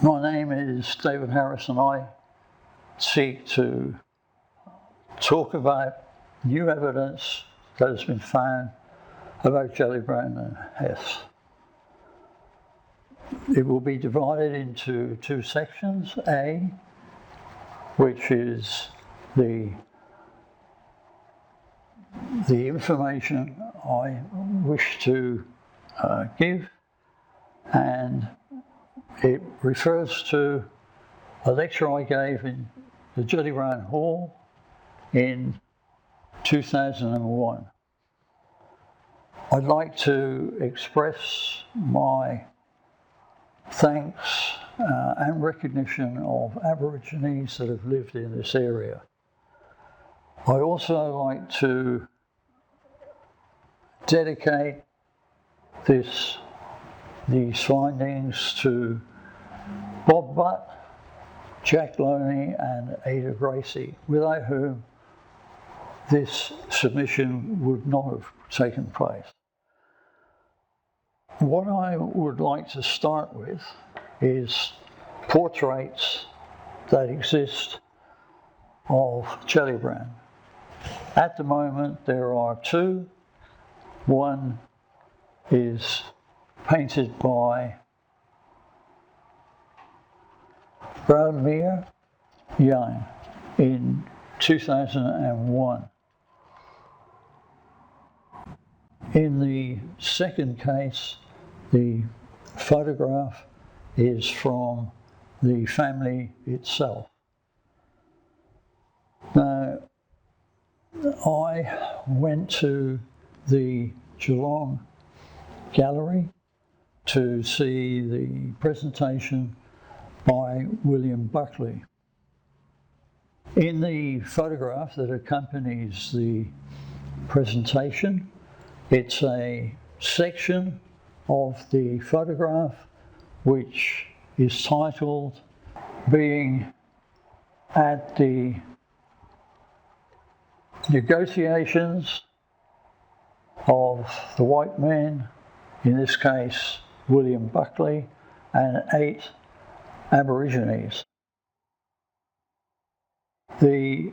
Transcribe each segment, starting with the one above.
My name is David Harris, and I seek to talk about new evidence that has been found about Gellibrand and Hesse. It will be divided into two sections. A, which is the information I wish to give, and it refers to a lecture I gave in the Gellibrand Hall in 2001. I'd like to express my thanks and recognition of Aborigines that have lived in this area. I also like to dedicate these findings to Bob Butt, Jack Loney and Ada Gracie, without whom this submission would not have taken place. What I would like to start with is portraits that exist of Gellibrand. At the moment there are two. One is painted by Gellibrand Young in 2001. In the second case, the photograph is from the family itself. Now, I went to the Geelong Gallery to see the presentation by William Buckley. In the photograph that accompanies the presentation, it's a section of the photograph which is titled "Being at the Negotiations of the White Men," in this case William Buckley, and 8 Aborigines. The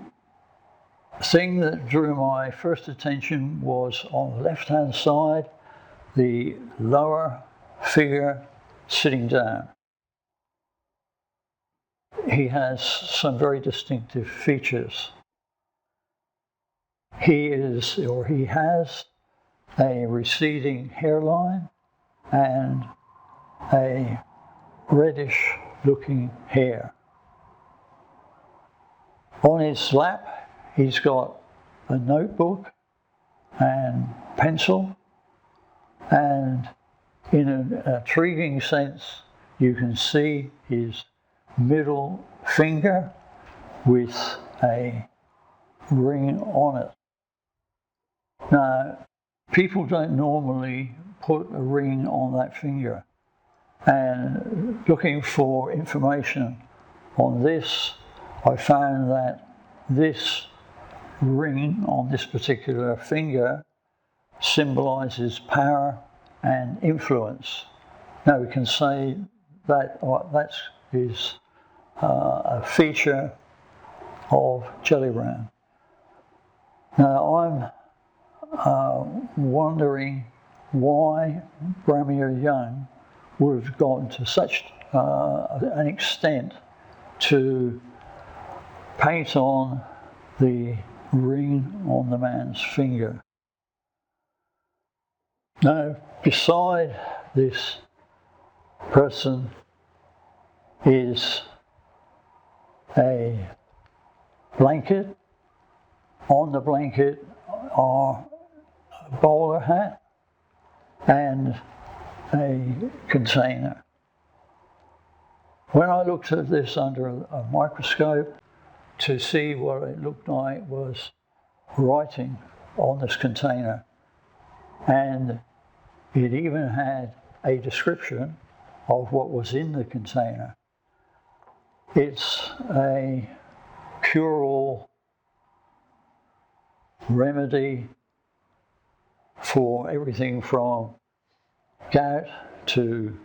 thing that drew my first attention was on the left-hand side, the lower figure sitting down. He has some very distinctive features. He has a receding hairline and a reddish looking hair. On his lap he's got a notebook and pencil, and in an intriguing sense you can see his middle finger with a ring on it. Now, people don't normally put a ring on that finger, and looking for information on this, I found that this ring on this particular finger symbolizes power and influence. Now we can say that that is a feature of Gellibrand. Now I'm wondering why Gellibrand Young would have gotten to such an extent to paint on the ring on the man's finger. Now, beside this person is a blanket. On the blanket are a bowler hat and a container. When I looked at this under a microscope to see what it looked like was writing on this container, and it even had a description of what was in the container. It's a cure-all remedy for everything from gout to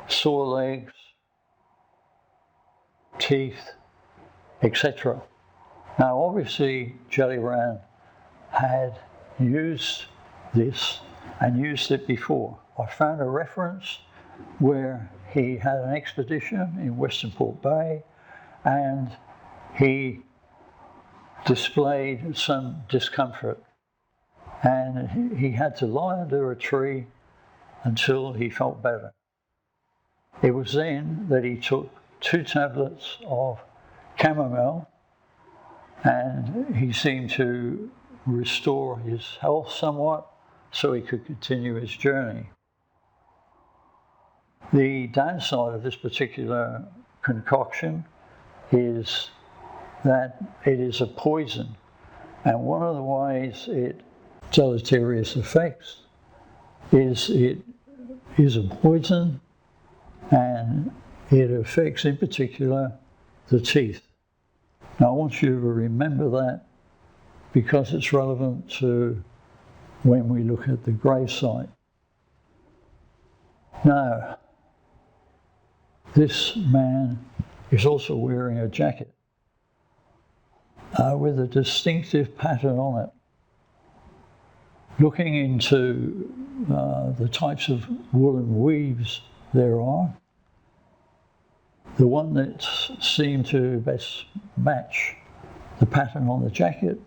sore legs teeth, etc. Now obviously Gellibrand had used this and used it before. I found a reference where he had an expedition in Western Port Bay and he displayed some discomfort, and he had to lie under a tree until he felt better. It was then that he took 2 tablets of chamomile, and he seemed to restore his health somewhat so he could continue his journey. The downside of this particular concoction is that it is a poison, and one of the ways it deleterious effects is it is a poison, and it affects in particular the teeth. Now I want you to remember that because it's relevant to when we look at the gravesite. Now, this man is also wearing a jacket with a distinctive pattern on it. Looking into the types of woolen weaves there are, the one that seemed to best match the pattern on the jacket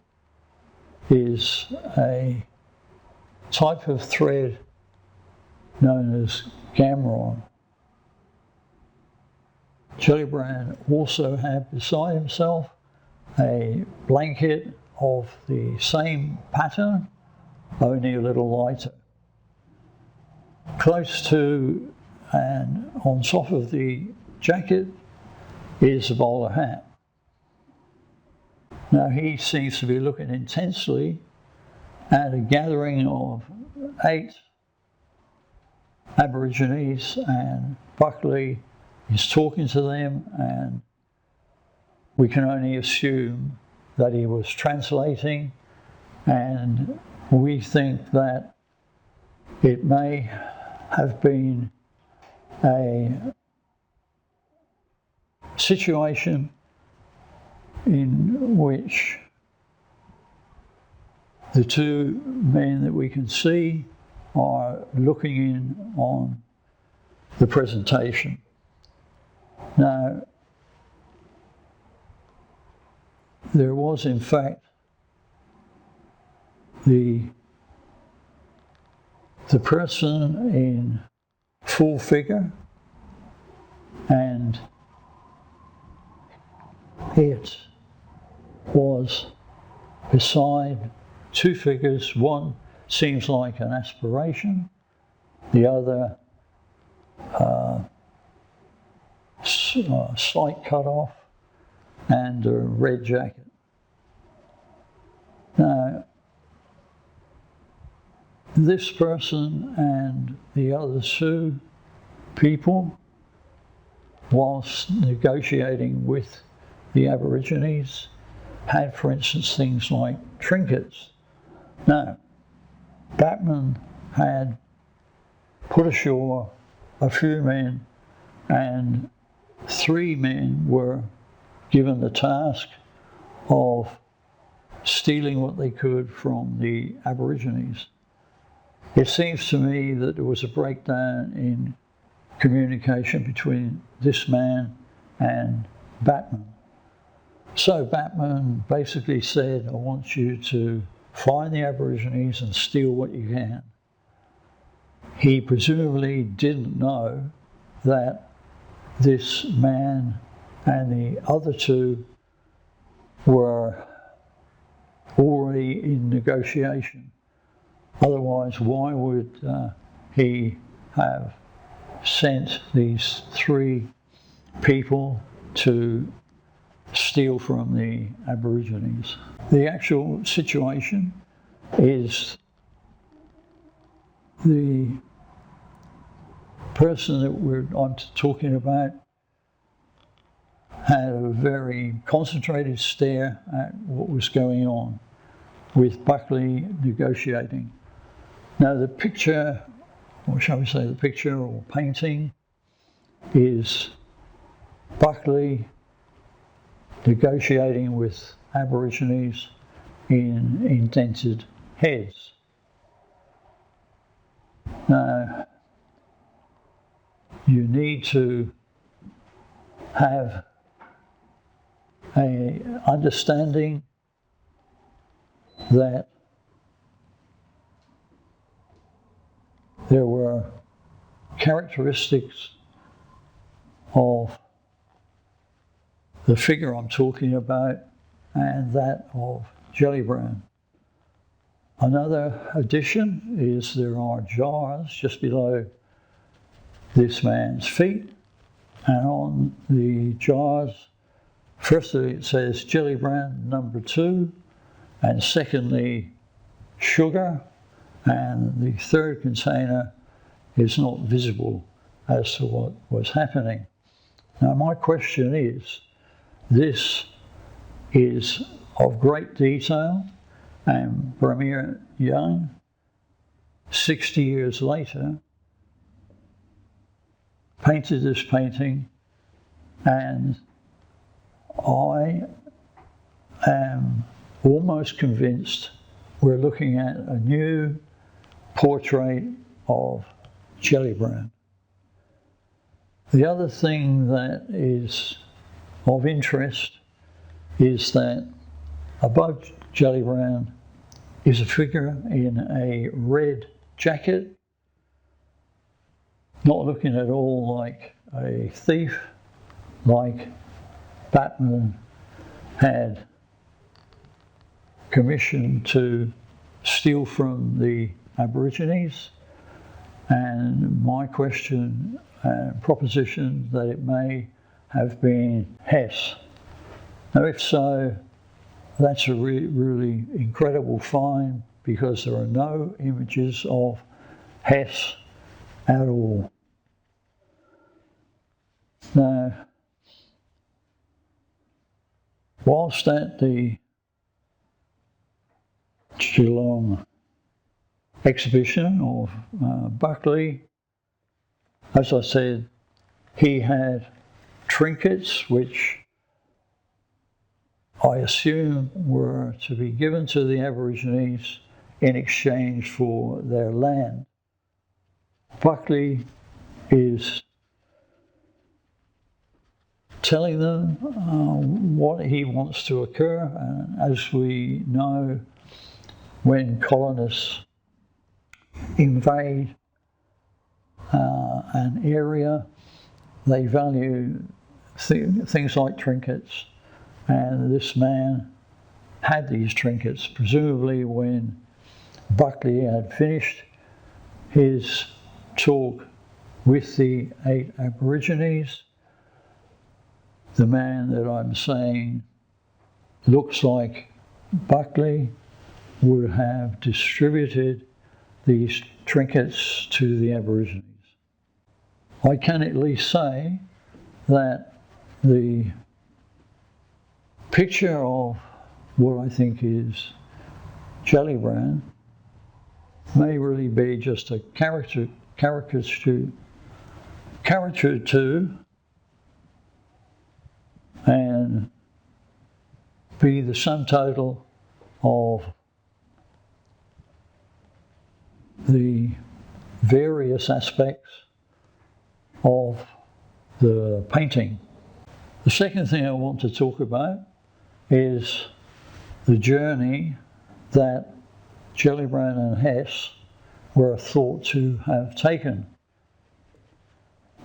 is a type of thread known as gamron. Gellibrand also had beside himself a blanket of the same pattern, only a little lighter. Close to and on top of the jacket is a bowler hat. Now he seems to be looking intensely at a gathering of 8 Aborigines, and Buckley is talking to them, and we can only assume that he was translating, and we think that it may have been a situation in which the 2 men that we can see are looking in on the presentation. Now, there was in fact the person in full figure, and it was beside 2 figures. One seems like an aspiration, the other slight cut off and a red jacket. Now, this person and the other 2 people, whilst negotiating with the Aborigines, had, for instance, things like trinkets. Now, Batman had put ashore a few men, and 3 men were given the task of stealing what they could from the Aborigines. It seems to me that there was a breakdown in communication between this man and Batman. So Batman basically said, I want you to find the Aborigines and steal what you can. He presumably didn't know that this man and the other 2 were already in negotiation. Otherwise, why would he have sent these 3 people to steal from the Aborigines? The actual situation is the person that I'm talking about had a very concentrated stare at what was going on with Buckley negotiating. Now the picture, or shall we say the picture or painting, is Buckley negotiating with Aborigines in indented heads. Now, you need to have an understanding that there were characteristics of the figure I'm talking about and that of Gellibrand. Another addition is there are jars just below this man's feet, and on the jars, firstly it says Gellibrand number 2, and secondly sugar, and the third container is not visible as to what was happening. Now my question is, this is of great detail, and Premier Young, 60 years later, painted this painting, and I am almost convinced we're looking at a new portrait of Gellibrand. The other thing that is of interest is that above Gellibrand is a figure in a red jacket, not looking at all like a thief, like Batman had commissioned to steal from the Aborigines, and my question and proposition that it may have been Hesse. Now if so, that's a really incredible find, because there are no images of Hesse at all. Now, whilst at the Geelong exhibition of Buckley, as I said, he had trinkets which I assume were to be given to the Aborigines in exchange for their land. Buckley is telling them what he wants to occur, and as we know, when colonists invade an area, they value things like trinkets, and this man had these trinkets. Presumably when Buckley had finished his talk with the 8 Aborigines, the man that I'm saying looks like Buckley would have distributed these trinkets to the Aborigines. I can at least say that the picture of what I think is Gellibrand may really be just a caricature and be the sum total of the various aspects of the painting. The second thing I want to talk about is the journey that Gellibrand and Hesse were thought to have taken.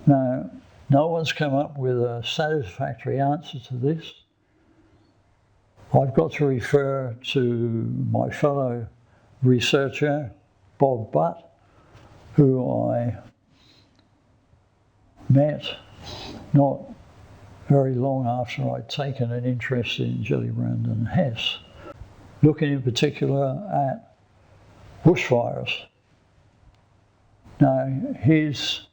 Now, no one's come up with a satisfactory answer to this. I've got to refer to my fellow researcher, Bob Butt, who I met not very long after I'd taken an interest in Gellibrand and Hesse, looking in particular at bushfires. Now, his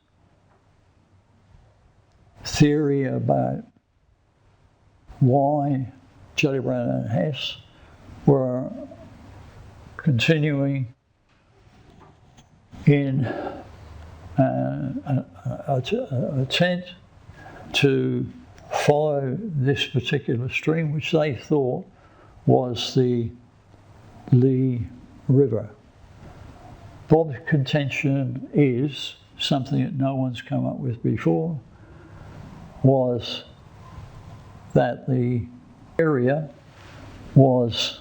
theory about why Gellibrand and Hesse were continuing in an attempt to follow this particular stream, which they thought was the Lee River. Bob's contention is something that no one's come up with before, was that the area was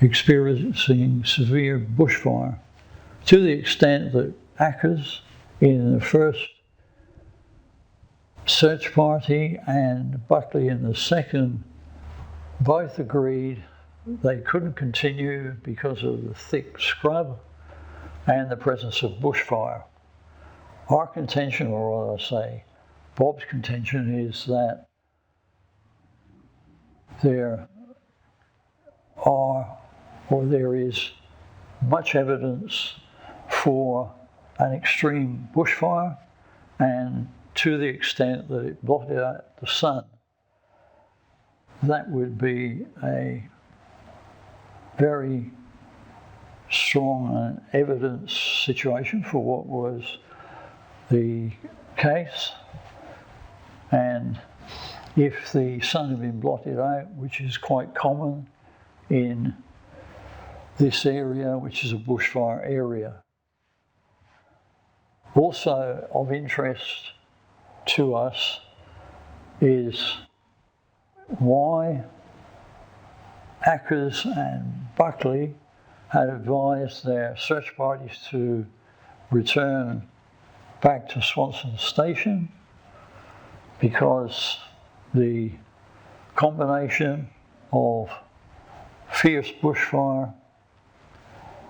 experiencing severe bushfire to the extent that Ackers in the first search party and Buckley in the second both agreed they couldn't continue because of the thick scrub and the presence of bushfire. Our contention, or rather say Bob's contention, is that there is much evidence for an extreme bushfire, and to the extent that it blotted out the sun, that would be a very strong evidence situation for what was the case. And if the sun had been blotted out, which is quite common in this area, which is a bushfire area. Also of interest to us is why Ackers and Buckley had advised their search parties to return back to Swanson Station, because the combination of fierce bushfire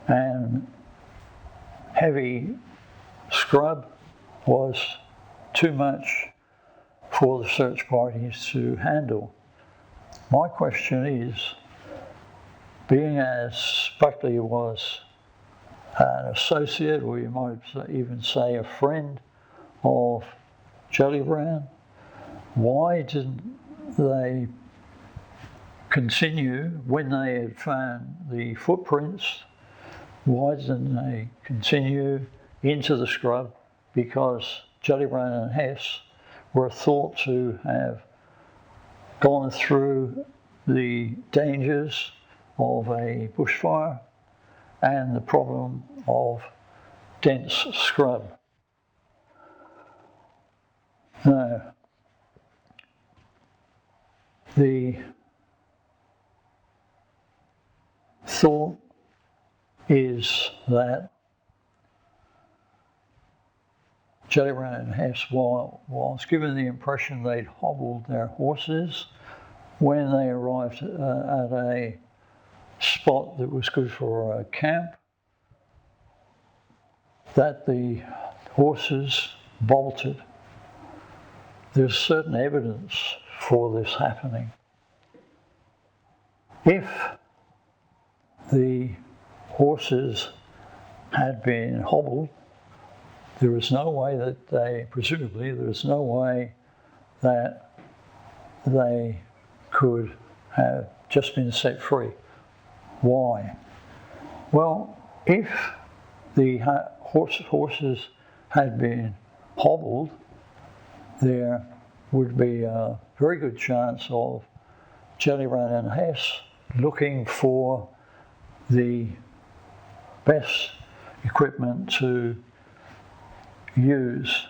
and heavy scrub was too much for the search parties to handle. My question is, being as Buckley was an associate, or you might even say a friend of Gellibrand, why didn't they continue when they had found the footprints? Why didn't they continue into the scrub? Because Gellibrand and Hesse were thought to have gone through the dangers of a bushfire and the problem of dense scrub. Now, the thought is that Gellibrand and Hesse was given the impression they'd hobbled their horses when they arrived at a spot that was good for a camp, that the horses bolted. There's certain evidence for this happening. If the horses had been hobbled, there was no way that they could have just been set free. Why? Well, if the horses had been hobbled, there would be a very good chance of Gellibrand and Hesse looking for the best equipment to use.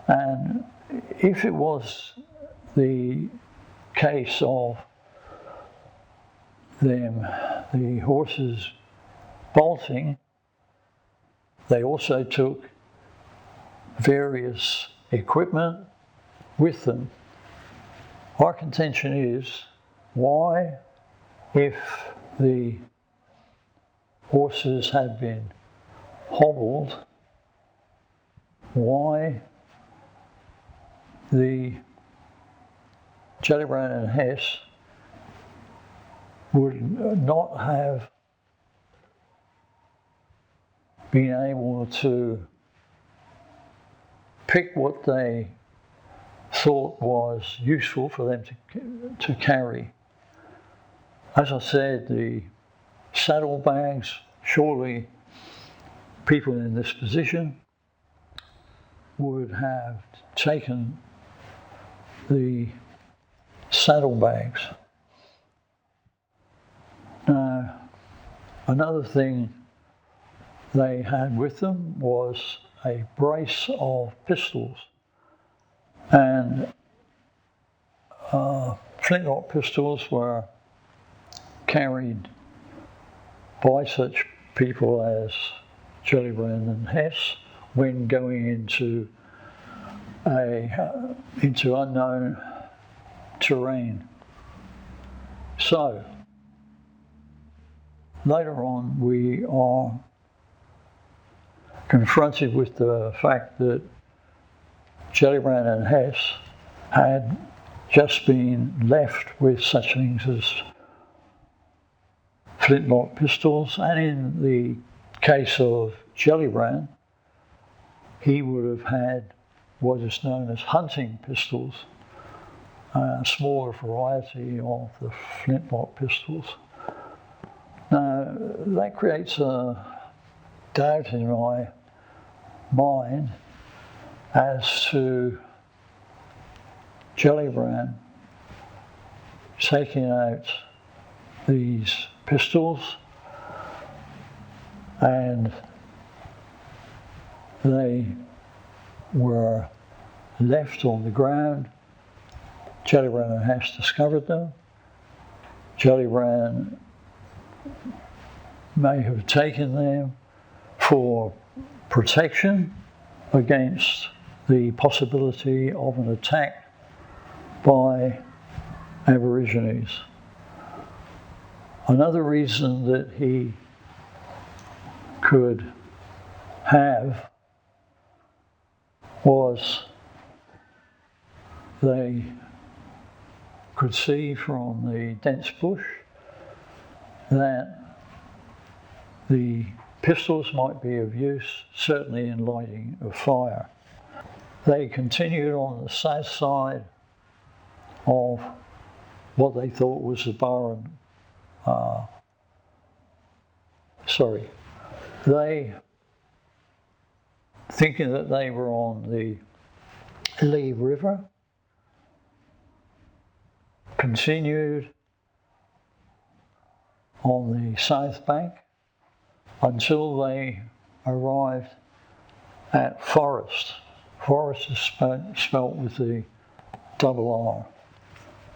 And if it was the case of the horses bolting, they also took various equipment with them. Our contention is, why, if the horses had been hobbled, why the Gellibrand and Hesse would not have been able to pick what they thought was useful for them to carry. As I said, the saddlebags, surely people in this position would have taken the saddlebags. Now, another thing they had with them was a brace of pistols, and flintlock pistols were carried by such people as Gellibrand and Hesse when going into unknown terrain. So later on, we are confronted with the fact that Gellibrand and Hesse had just been left with such things as flintlock pistols, and in the case of Gellibrand, he would have had what is known as hunting pistols, a smaller variety of the flintlock pistols. Now, that creates a doubt in my mind as to Gellibrand taking out these pistols, and they were left on the ground. Gellibrand and Hesse discovered them. Gellibrand may have taken them for protection against the possibility of an attack by Aborigines. Another reason that he could have was they could see from the dense bush that the pistols might be of use, certainly in lighting a fire. They continued on the south side of what they thought was the barren. They, thinking that they were on the Lee River, continued on the south bank until they arrived at Forest. Forest is spelt with the double R.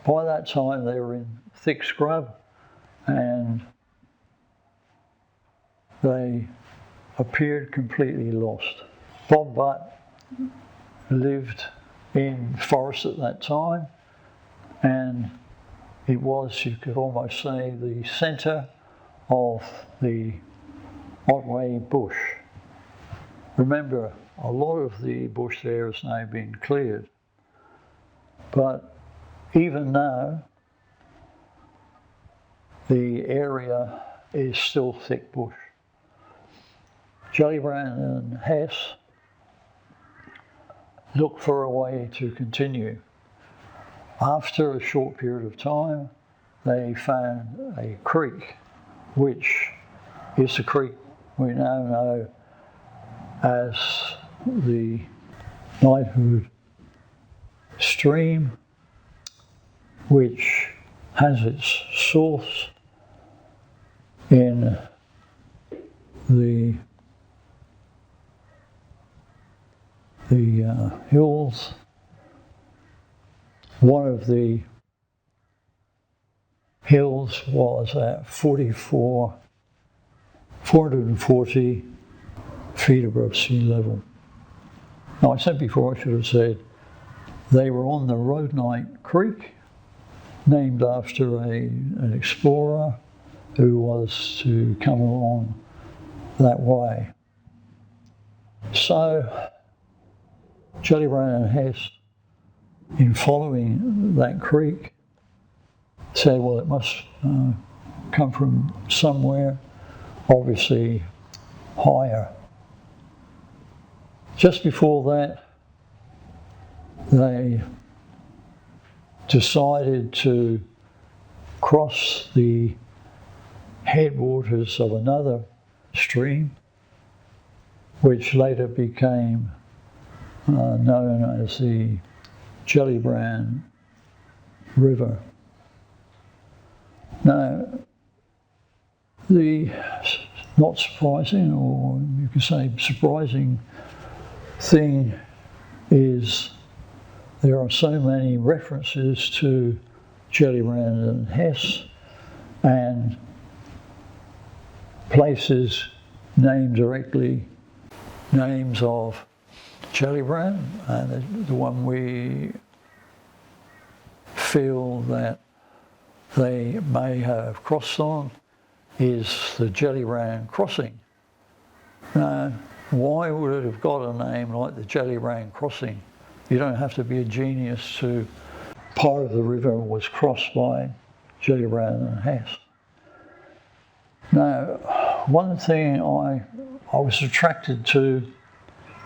By that time they were in thick scrub, and they appeared completely lost. Bob Butt lived in Forest at that time, and it was, you could almost say, the centre of the Otway bush. Remember, a lot of the bush there has now been cleared, but even now the area is still thick bush. Gellibrand and Hesse looked for a way to continue. After a short period of time, they found a creek, which is the creek we now know as the Knighthood Stream, which has its source in the hills. One of the hills was at 440 feet above sea level. Now, I said before, I should have said, they were on the Roadnight Creek, named after an explorer who was to come along that way. So, Gellibrand and Hesse, in following that creek, said, well, it must come from somewhere, obviously higher. Just before that, they decided to cross the headwaters of another stream, which later became known as the Gellibrand River. Now, the not surprising, or you could say surprising thing is there are so many references to Gellibrand and Hesse and places named directly names of Gellibrand, and the one we feel that they may have crossed on is the Gellibrand crossing. Now, why would it have got a name like the Gellibrand crossing? You don't have to be a genius to. Part of the river was crossed by Gellibrand and Hesse. Now, one thing I was attracted to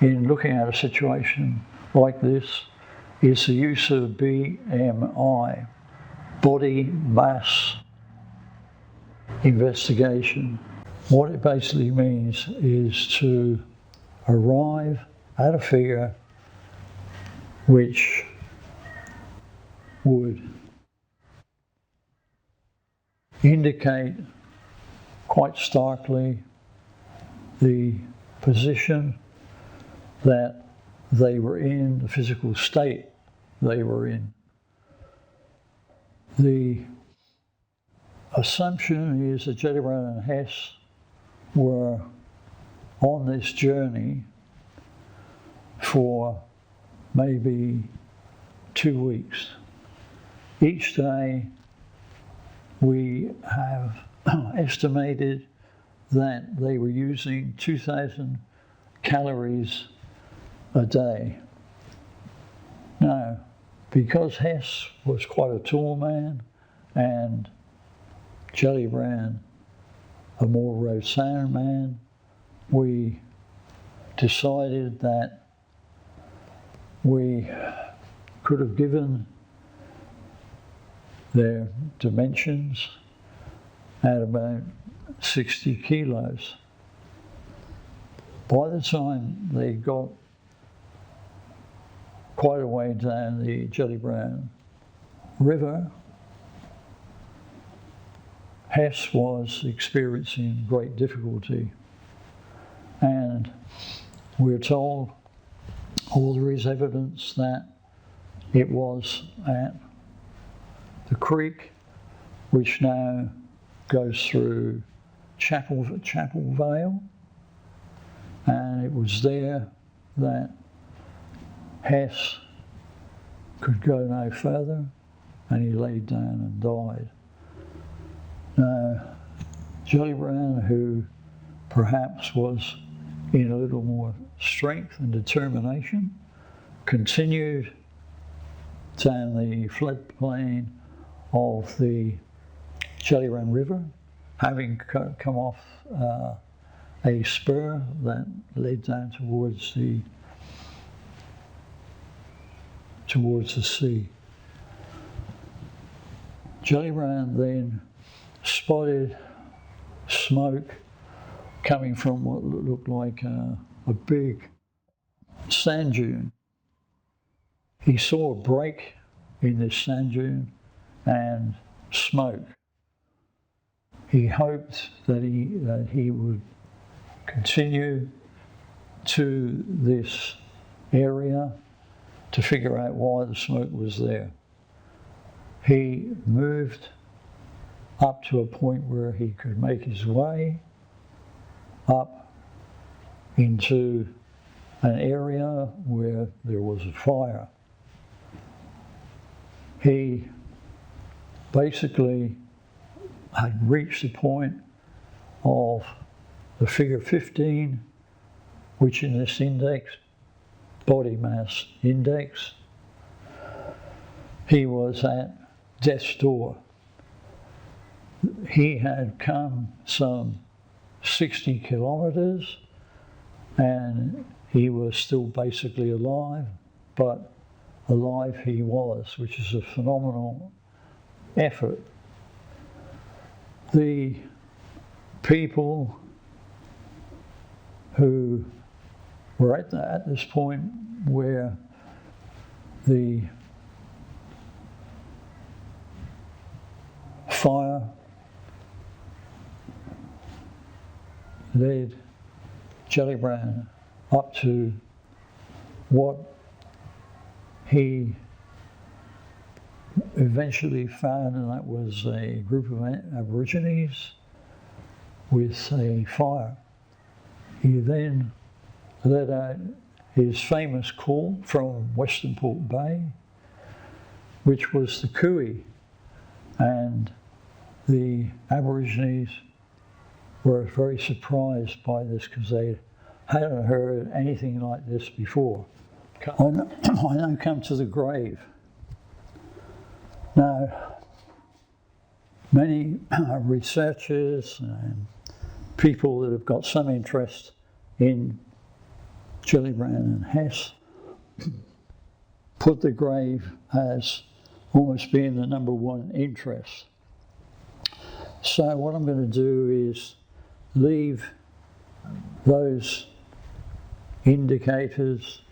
in looking at a situation like this is the use of BMI, body mass investigation. What it basically means is to arrive at a figure which would indicate quite starkly the position that they were in, the physical state they were in. The assumption is that Gellibrand and Hesse were on this journey for maybe 2 weeks. Each day we have estimated that they were using 2,000 calories a day. Now, because Hesse was quite a tall man and Gellibrand a more rotund man, we decided that we could have given their dimensions at about 60 kilos. By the time they got quite a way down the Gellibrand River, Hesse was experiencing great difficulty, and we're told, or there is evidence that it was at the creek which now goes through Chapel Vale, and it was there that Hesse could go no further, and he laid down and died. Now, Gellibrand, who perhaps was in a little more strength and determination, continued down the floodplain of the Gellibrand River, having come off a spur that led down towards the sea. Gellibrand then spotted smoke coming from what looked like a big sand dune. He saw a break in this sand dune and smoke. He hoped that he would continue to this area to figure out why the smoke was there. He moved up to a point where he could make his way up into an area where there was a fire. He basically had reached the point of the figure 15, which in this index, body mass index, he was at death's door. He had come some 60 kilometers and he was still basically alive, but alive he was, which is a phenomenal effort. The people who were at this point where the fire led Gellibrand up to what he eventually found, and that was a group of Aborigines with a fire. He then let out his famous call from Western Port Bay, which was the cooey, and the Aborigines were very surprised by this because they hadn't heard anything like this before. I now come to the grave. Now, many researchers and people that have got some interest in Gellibrand and Hesse put the grave as almost being the number one interest. So what I'm going to do is leave those indicators,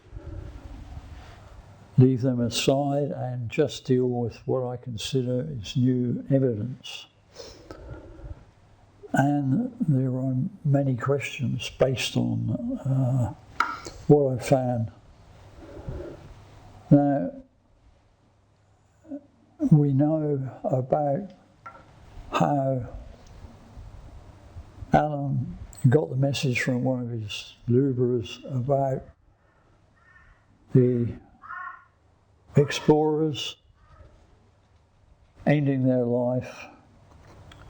leave them aside, and just deal with what I consider is new evidence. And there are many questions based on what I found. Now, we know about how Alan got the message from one of his lubras about the explorers ending their life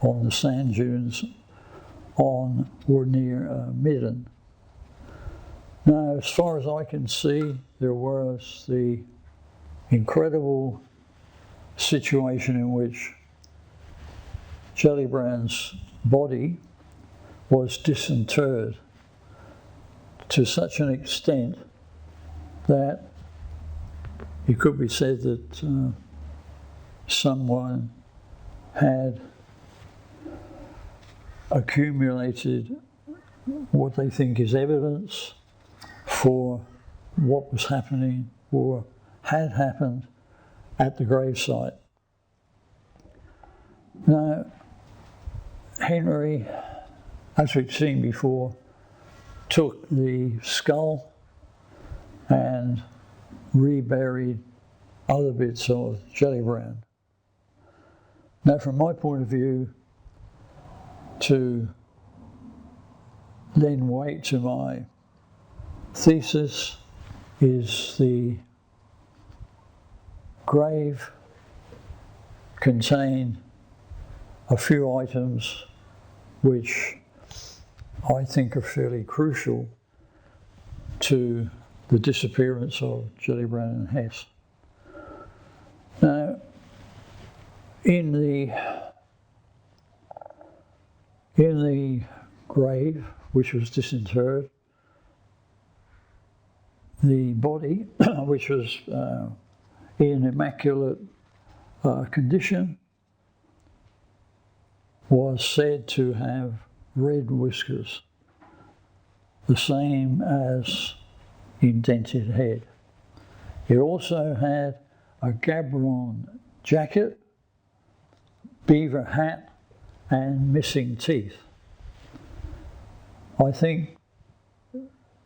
on the sand dunes on or near Midden. Now, as far as I can see, there was the incredible situation in which Gellibrand's body was disinterred to such an extent that it could be said that someone had accumulated what they think is evidence for what was happening or had happened at the gravesite. Now, Henry, as we've seen before, took the skull and reburied other bits of Gellibrand. Now, from my point of view, to lend weight to my thesis is the grave contained a few items which I think are fairly crucial to the disappearance of Gellibrand and Hesse. Now, in the grave, which was disinterred, the body, which was in immaculate condition, was said to have red whiskers, the same as indented head. It also had a Gellibrand jacket, beaver hat, and missing teeth. I think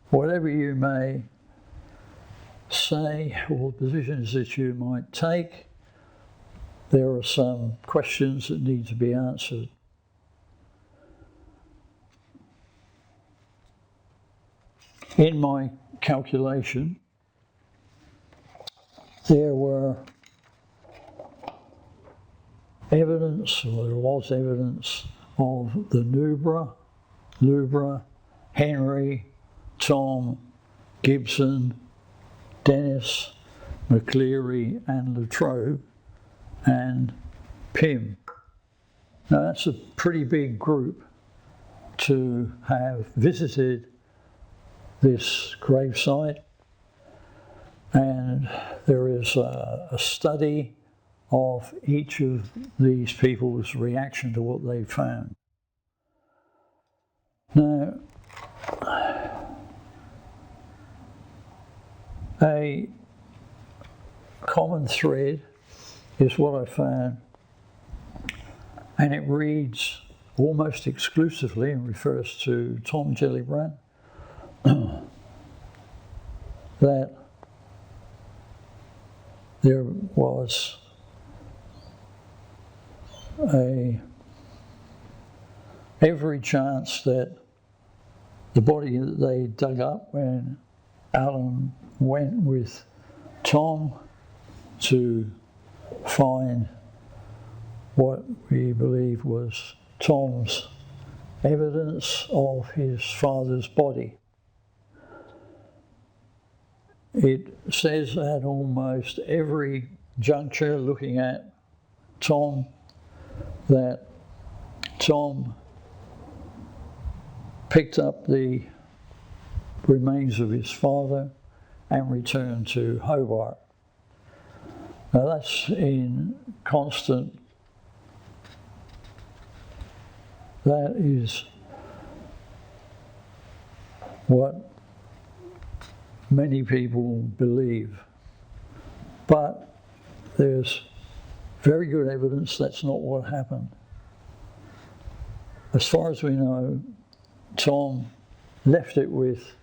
whatever you may say or positions that you might take, there are some questions that need to be answered. In my calculation, there was evidence of the lubra, Henry, Tom, Gibson, Dennis, McCleary, and Latrobe, and Pym. Now, that's a pretty big group to have visited this gravesite, and there is a study of each of these people's reaction to what they found. Now, a common thread is what I found and it reads almost exclusively and refers to Tom Gellibrand, that there was every chance that the body that they dug up when Alan went with Tom to find what we believe was Tom's evidence of his father's body. It says at almost every juncture, looking at Tom, that Tom picked up the remains of his father and returned to Hobart. Now that's in constant, that is what many people believe. But there's very good evidence that's not what happened. As far as we know, Tom left it with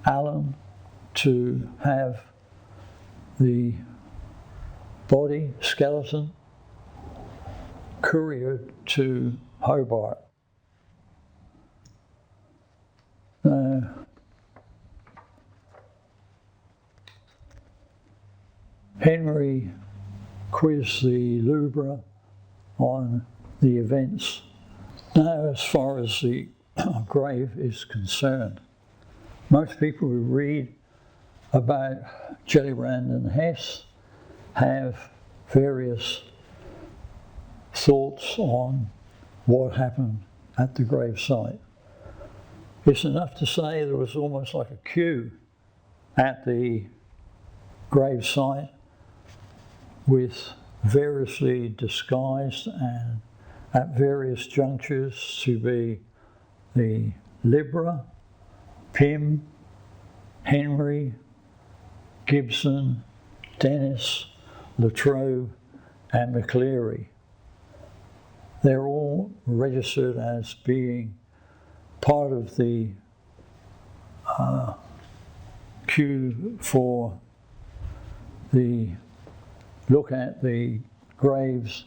Alan to have the body, skeleton, couriered to Hobart. Henry quizzed the Lubra on the events. Now, as far as the grave is concerned, most people who read about Gellibrand and Hesse have various thoughts on what happened at the grave site. It's enough to say there was almost like a queue at the grave site with variously disguised and at various junctures to be the Libra, Pym, Henry, Gibson, Dennis, Latrobe, and McCleary. They're all registered as being part of the queue for the look at the graves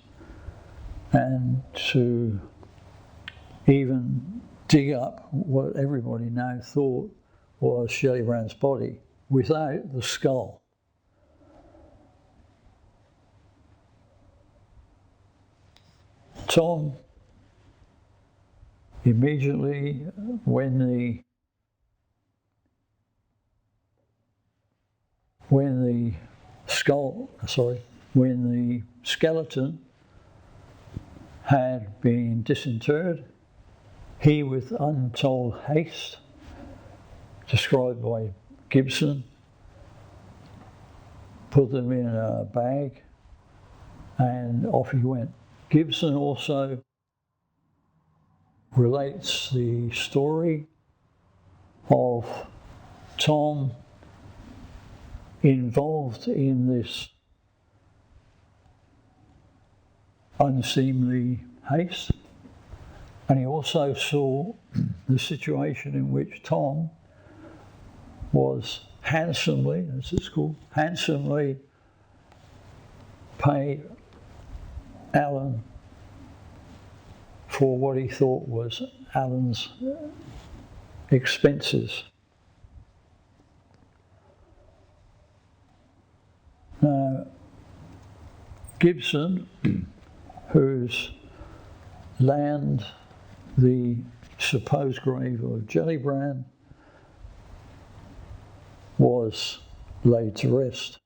and to even dig up what everybody now thought was Gellibrand's body without the skull. Tom immediately, when the skeleton had been disinterred, he, with untold haste, described by Gibson, put them in a bag and off he went. Gibson also relates the story of Tom involved in this unseemly haste, and he also saw the situation in which Tom was handsomely, as it's called, handsomely paid Alan for what he thought was Alan's expenses. Now, Gibson, whose land the supposed grave of Gellibrand was laid to rest.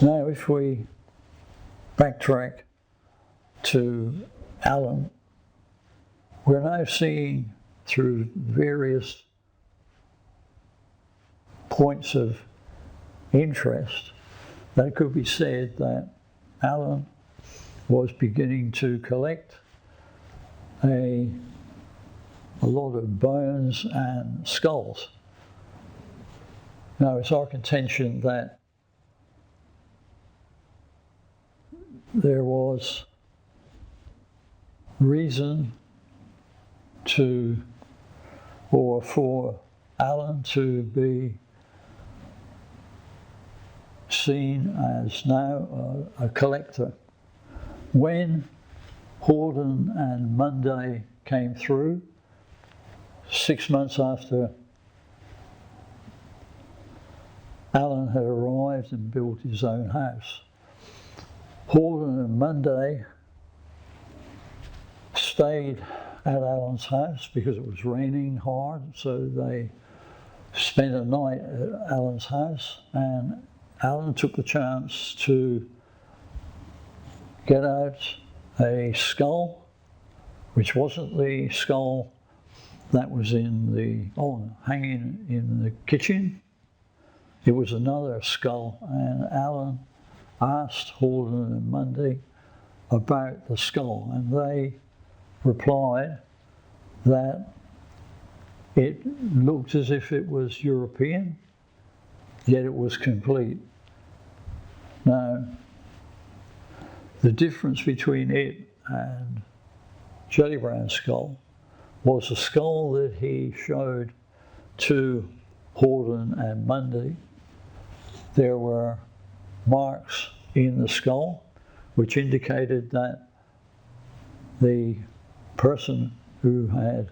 Now, if we backtrack to Alan, we're now seeing through various points of interest that it could be said that Alan was beginning to collect a lot of bones and skulls. Now, it's our contention that there was reason for Alan to be seen as now a collector. When Horden and Munday came through, 6 months after Alan had arrived and built his own house, Horden and Munday stayed at Alan's house because it was raining hard, so they spent a night at Alan's house, and Alan took the chance to get out a skull, which wasn't the skull that was hanging in the kitchen. It was another skull, and Alan asked Horden and Munday about the skull, and they replied that it looked as if it was European, yet it was complete. Now, the difference between it and Gellibrand's skull was the skull that he showed to Horden and Munday. There were marks in the skull which indicated that the person who had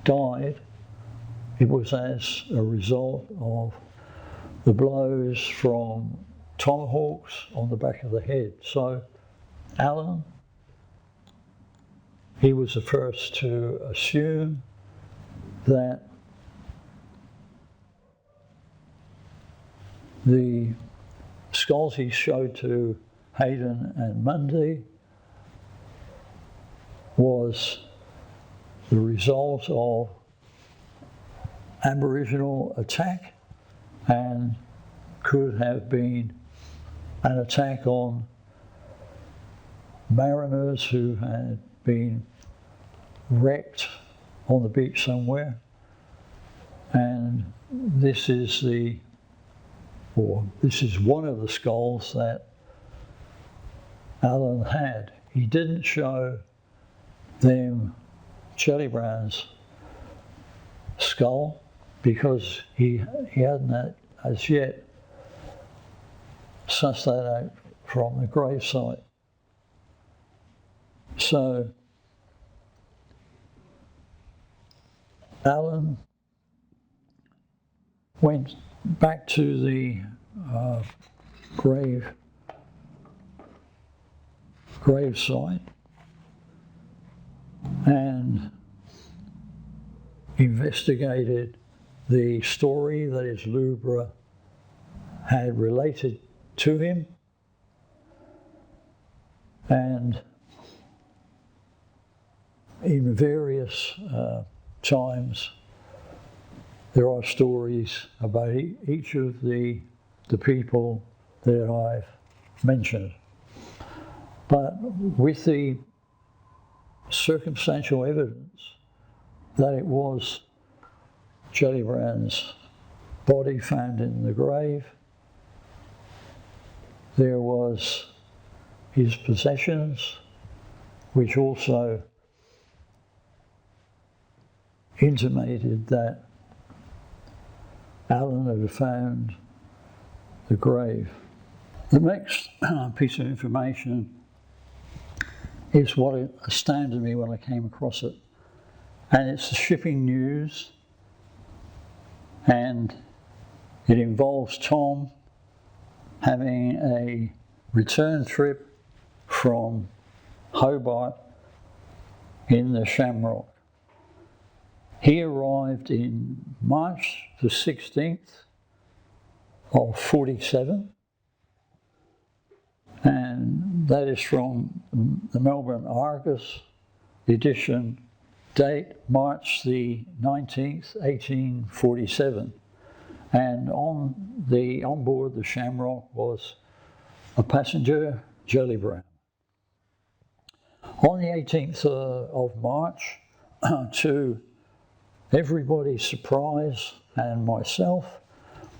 died, it was as a result of the blows from tomahawks on the back of the head. So Alan, he was the first to assume that the skulls he showed to Hayden and Munday was the result of Aboriginal attack and could have been an attack on mariners who had been wrecked on the beach somewhere. And this is one of the skulls that Alan had. He didn't show them Gellibrand's skull because he hadn't as yet sussed that out from the gravesite. So Alan went back to the gravesite and investigated the story that his lubra had related to him, and in various times there are stories about each of the people that I've mentioned. But with the circumstantial evidence that it was Gellibrand's body found in the grave, there was his possessions, which also intimated that Alan had found the grave. The next piece of information is what astounded me when I came across it, and it's the shipping news, and it involves Tom having a return trip from Hobart in the Shamrock. He arrived in March the 16th of 47, and that is from the Melbourne Argus edition, date March the 19th, 1847. And on board the Shamrock was a passenger, Gellibrand. On the 18th of March, to everybody's surprise and myself,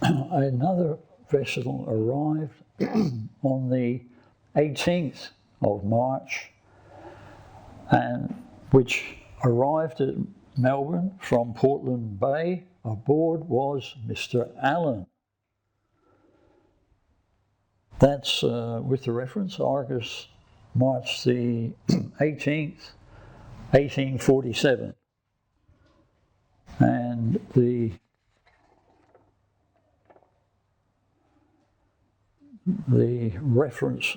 another vessel arrived on the 18th of March, and which arrived at Melbourne from Portland Bay. Aboard was Mr. Allen. That's with the reference, Argus, March the 18th, 1847. And the reference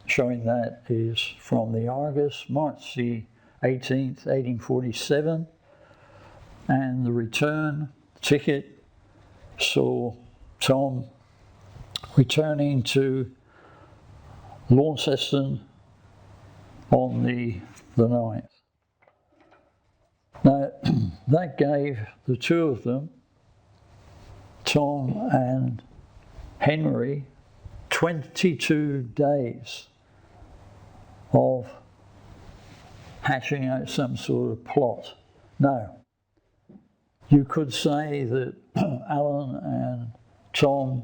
showing that is from the Argus, March the 18th, 1847. And the return ticket saw Tom returning to Launceston on the 9th. Now, that gave the two of them, Tom and Henry, 22 days of hashing out some sort of plot. Now, you could say that Alan and Tom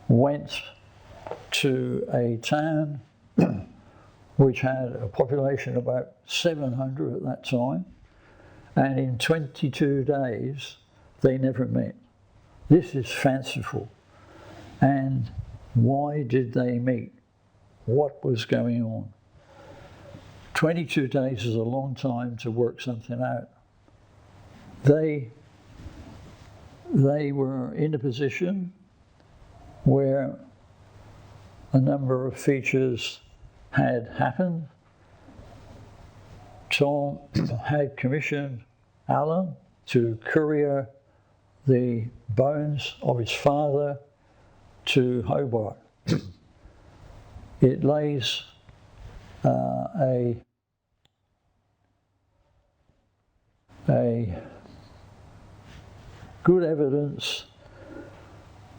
went to a town which had a population of about 700 at that time, and in 22 days they never met. This is fanciful. And why did they meet? What was going on? 22 days is a long time to work something out. They were in a position where a number of features had happened. Tom had commissioned Alan to courier the bones of his father to Hobart. It lays a good evidence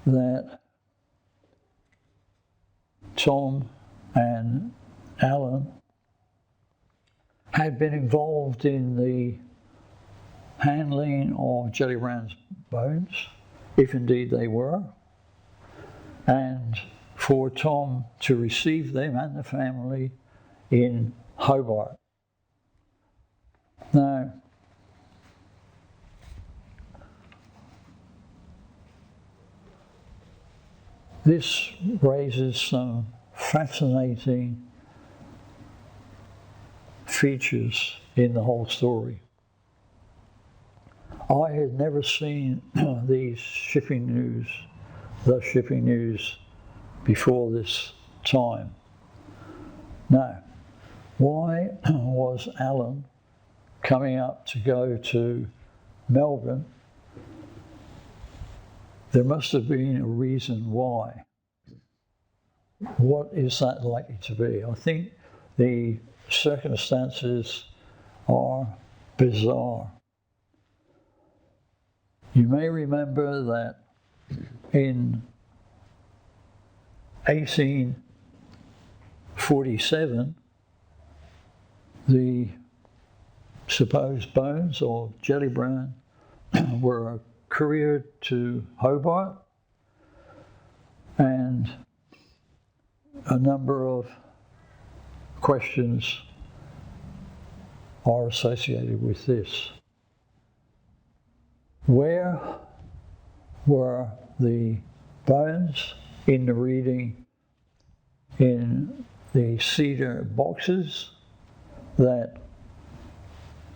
that Tom and Alan had been involved in the handling of Gellibrand's bones, if indeed they were, and for Tom to receive them and the family in Hobart. Now, this raises some fascinating features in the whole story. I had never seen the shipping news before this time. Now, why was Alan coming up to go to Melbourne? There must have been a reason why. What is that likely to be? I think the circumstances are bizarre. You may remember that in 1847, the supposed bones of Gellibrand were couriered to Hobart, and a number of questions are associated with this. Where were the bones in the reading in the cedar boxes that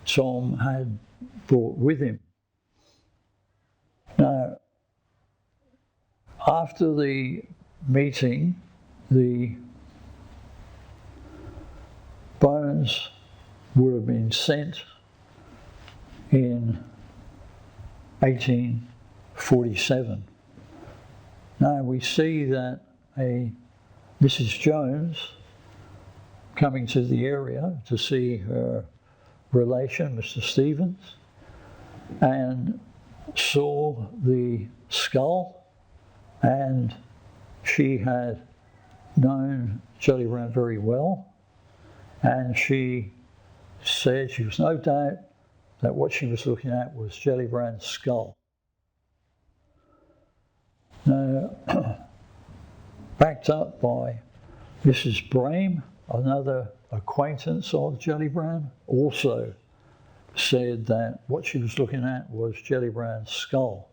Tom had brought with him? Now, after the meeting, the bones would have been sent in 1847. Now we see that Mrs. Jones coming to the area to see her relation, Mr. Stevens, and saw the skull, and she had known Gellibrand very well, and she said she was no doubt that what she was looking at was Gellibrand's skull. Now, backed up by Mrs. Brame, another acquaintance of Gellibrand, also said that what she was looking at was Gellibrand's skull.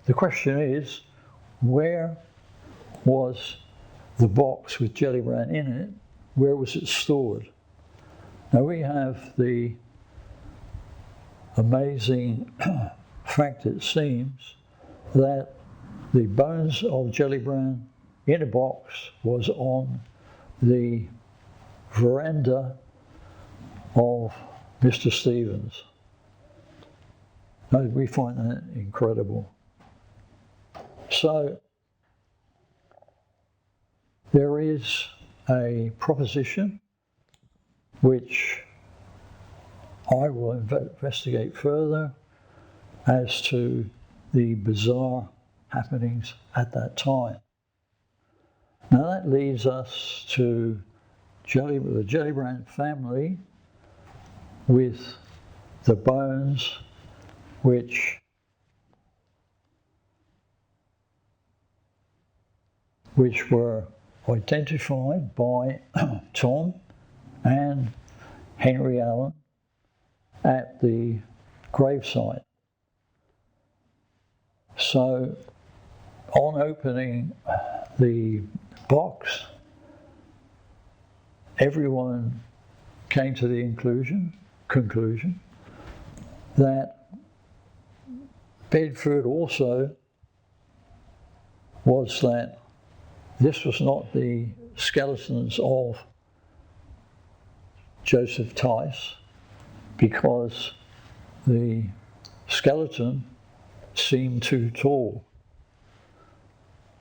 The question is, where was the box with Gellibrand in it? Where was it stored? Now we have the amazing fact, it seems, that the bones of Gellibrand in a box was on the veranda of Mr. Stevens. Now, we find that incredible. So there is a proposition which I will investigate further as to the bizarre happenings at that time. Now that leads us to the Gellibrand family with the bones which were identified by Tom and Henry Allen at the gravesite. So on opening the box, everyone came to the conclusion that Bedford also was that this was not the skeletons of Joseph Tice, because the skeleton seemed too tall.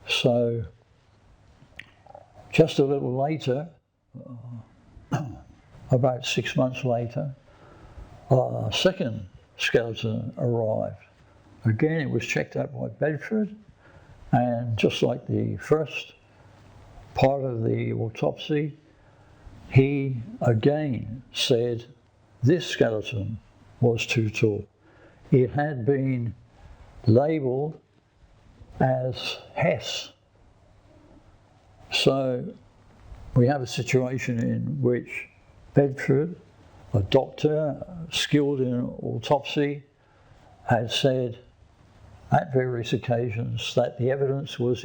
So just a little later, about 6 months later, a second skeleton arrived. Again, it was checked out by Bedford, and just like the first part of the autopsy, he again said this skeleton was too tall. It had been labelled as Hesse. So we have a situation in which Bedford, a doctor skilled in autopsy, had said at various occasions that the evidence was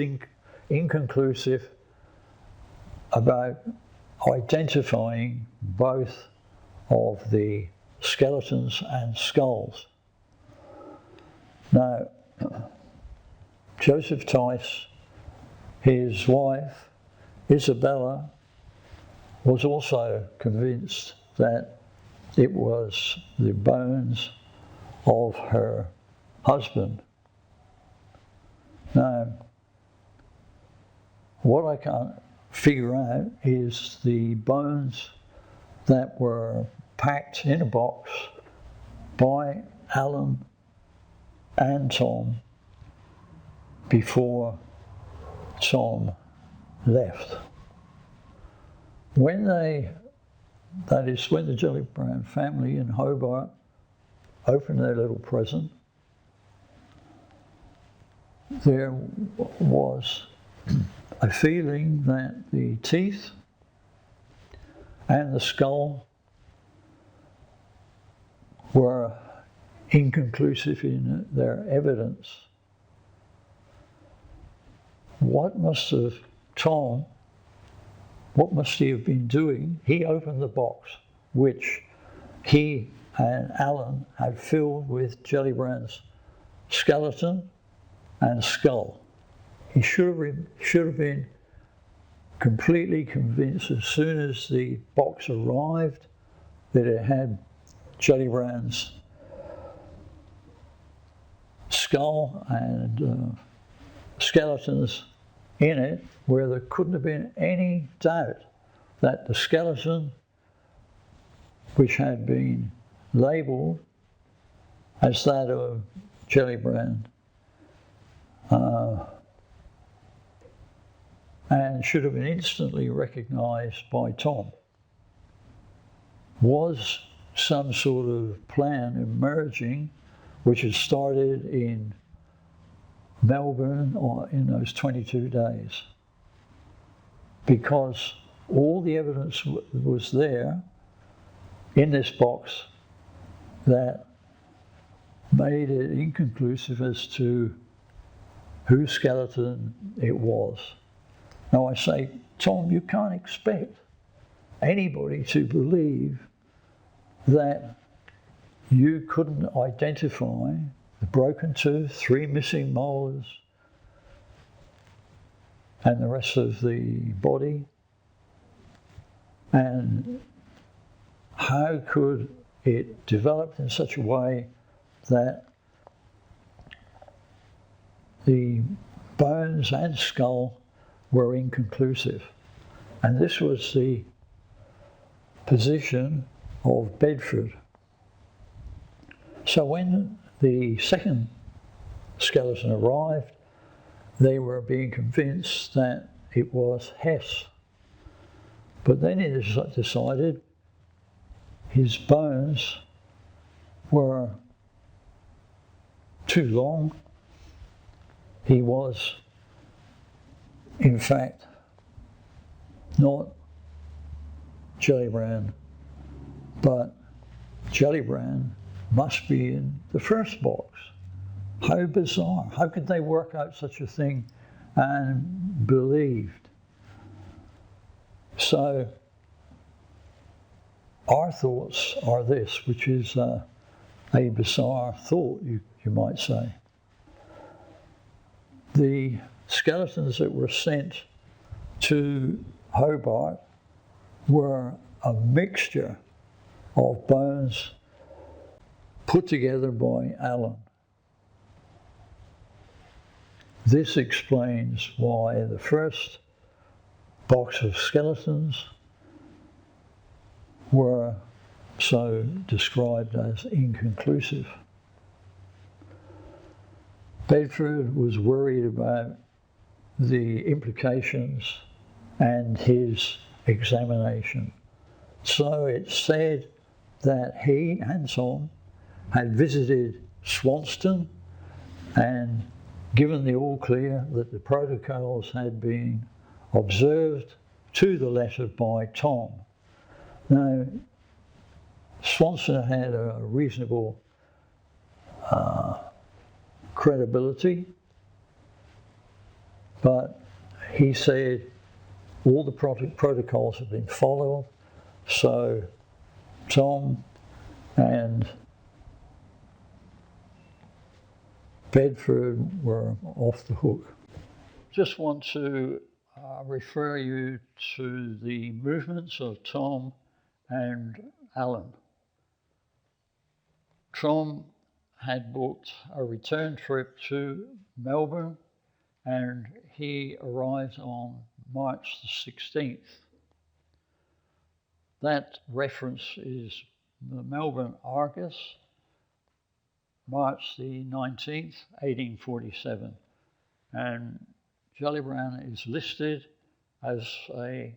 inconclusive about identifying both of the skeletons and skulls. Now, Joseph Tice, his wife, Isabella, was also convinced that it was the bones of her husband. Now, what I can't figure out is the bones that were packed in a box by Alan and Tom before Tom left. When the Gellibrand family in Hobart opened their little present, there was a feeling that the teeth and the skull were inconclusive in their evidence. What must he have been doing? He opened the box, which he and Alan had filled with Gellibrand's skeleton and skull. He should have been completely convinced as soon as the box arrived that it had Gellibrand's skull and skeletons in it, where there couldn't have been any doubt that the skeleton, which had been labelled as that of Gellibrand, and should have been instantly recognised by Tom, was some sort of plan emerging which had started in Melbourne or in those 22 days. Because all the evidence was there in this box that made it inconclusive as to whose skeleton it was. Now I say, Tom, you can't expect anybody to believe that you couldn't identify the broken tooth, 3 missing molars, and the rest of the body. And how could it develop in such a way that the bones and skull were inconclusive? And this was the position of Bedford. So when the second skeleton arrived, they were being convinced that it was Hesse. But then it is decided his bones were too long. He was, in fact, not Gellibrand, but Gellibrand must be in the first box. How bizarre. How could they work out such a thing and believed? So our thoughts are this, which is a bizarre thought, you might say. The skeletons that were sent to Hobart were a mixture of bones put together by Allen. This explains why the first box of skeletons were so described as inconclusive. Bedford was worried about the implications and his examination. So it's said that he and Tom had visited Swanston and given the all clear that the protocols had been observed to the letter by Tom. Now, Swanston had a reasonable credibility, but he said all the protocols have been followed, so Tom and Bedford were off the hook. Just want to refer you to the movements of Tom and Allen. Tom had booked a return trip to Melbourne and he arrived on March the 16th. That reference is the Melbourne Argus, March the 19th, 1847. And Gellibrand is listed as a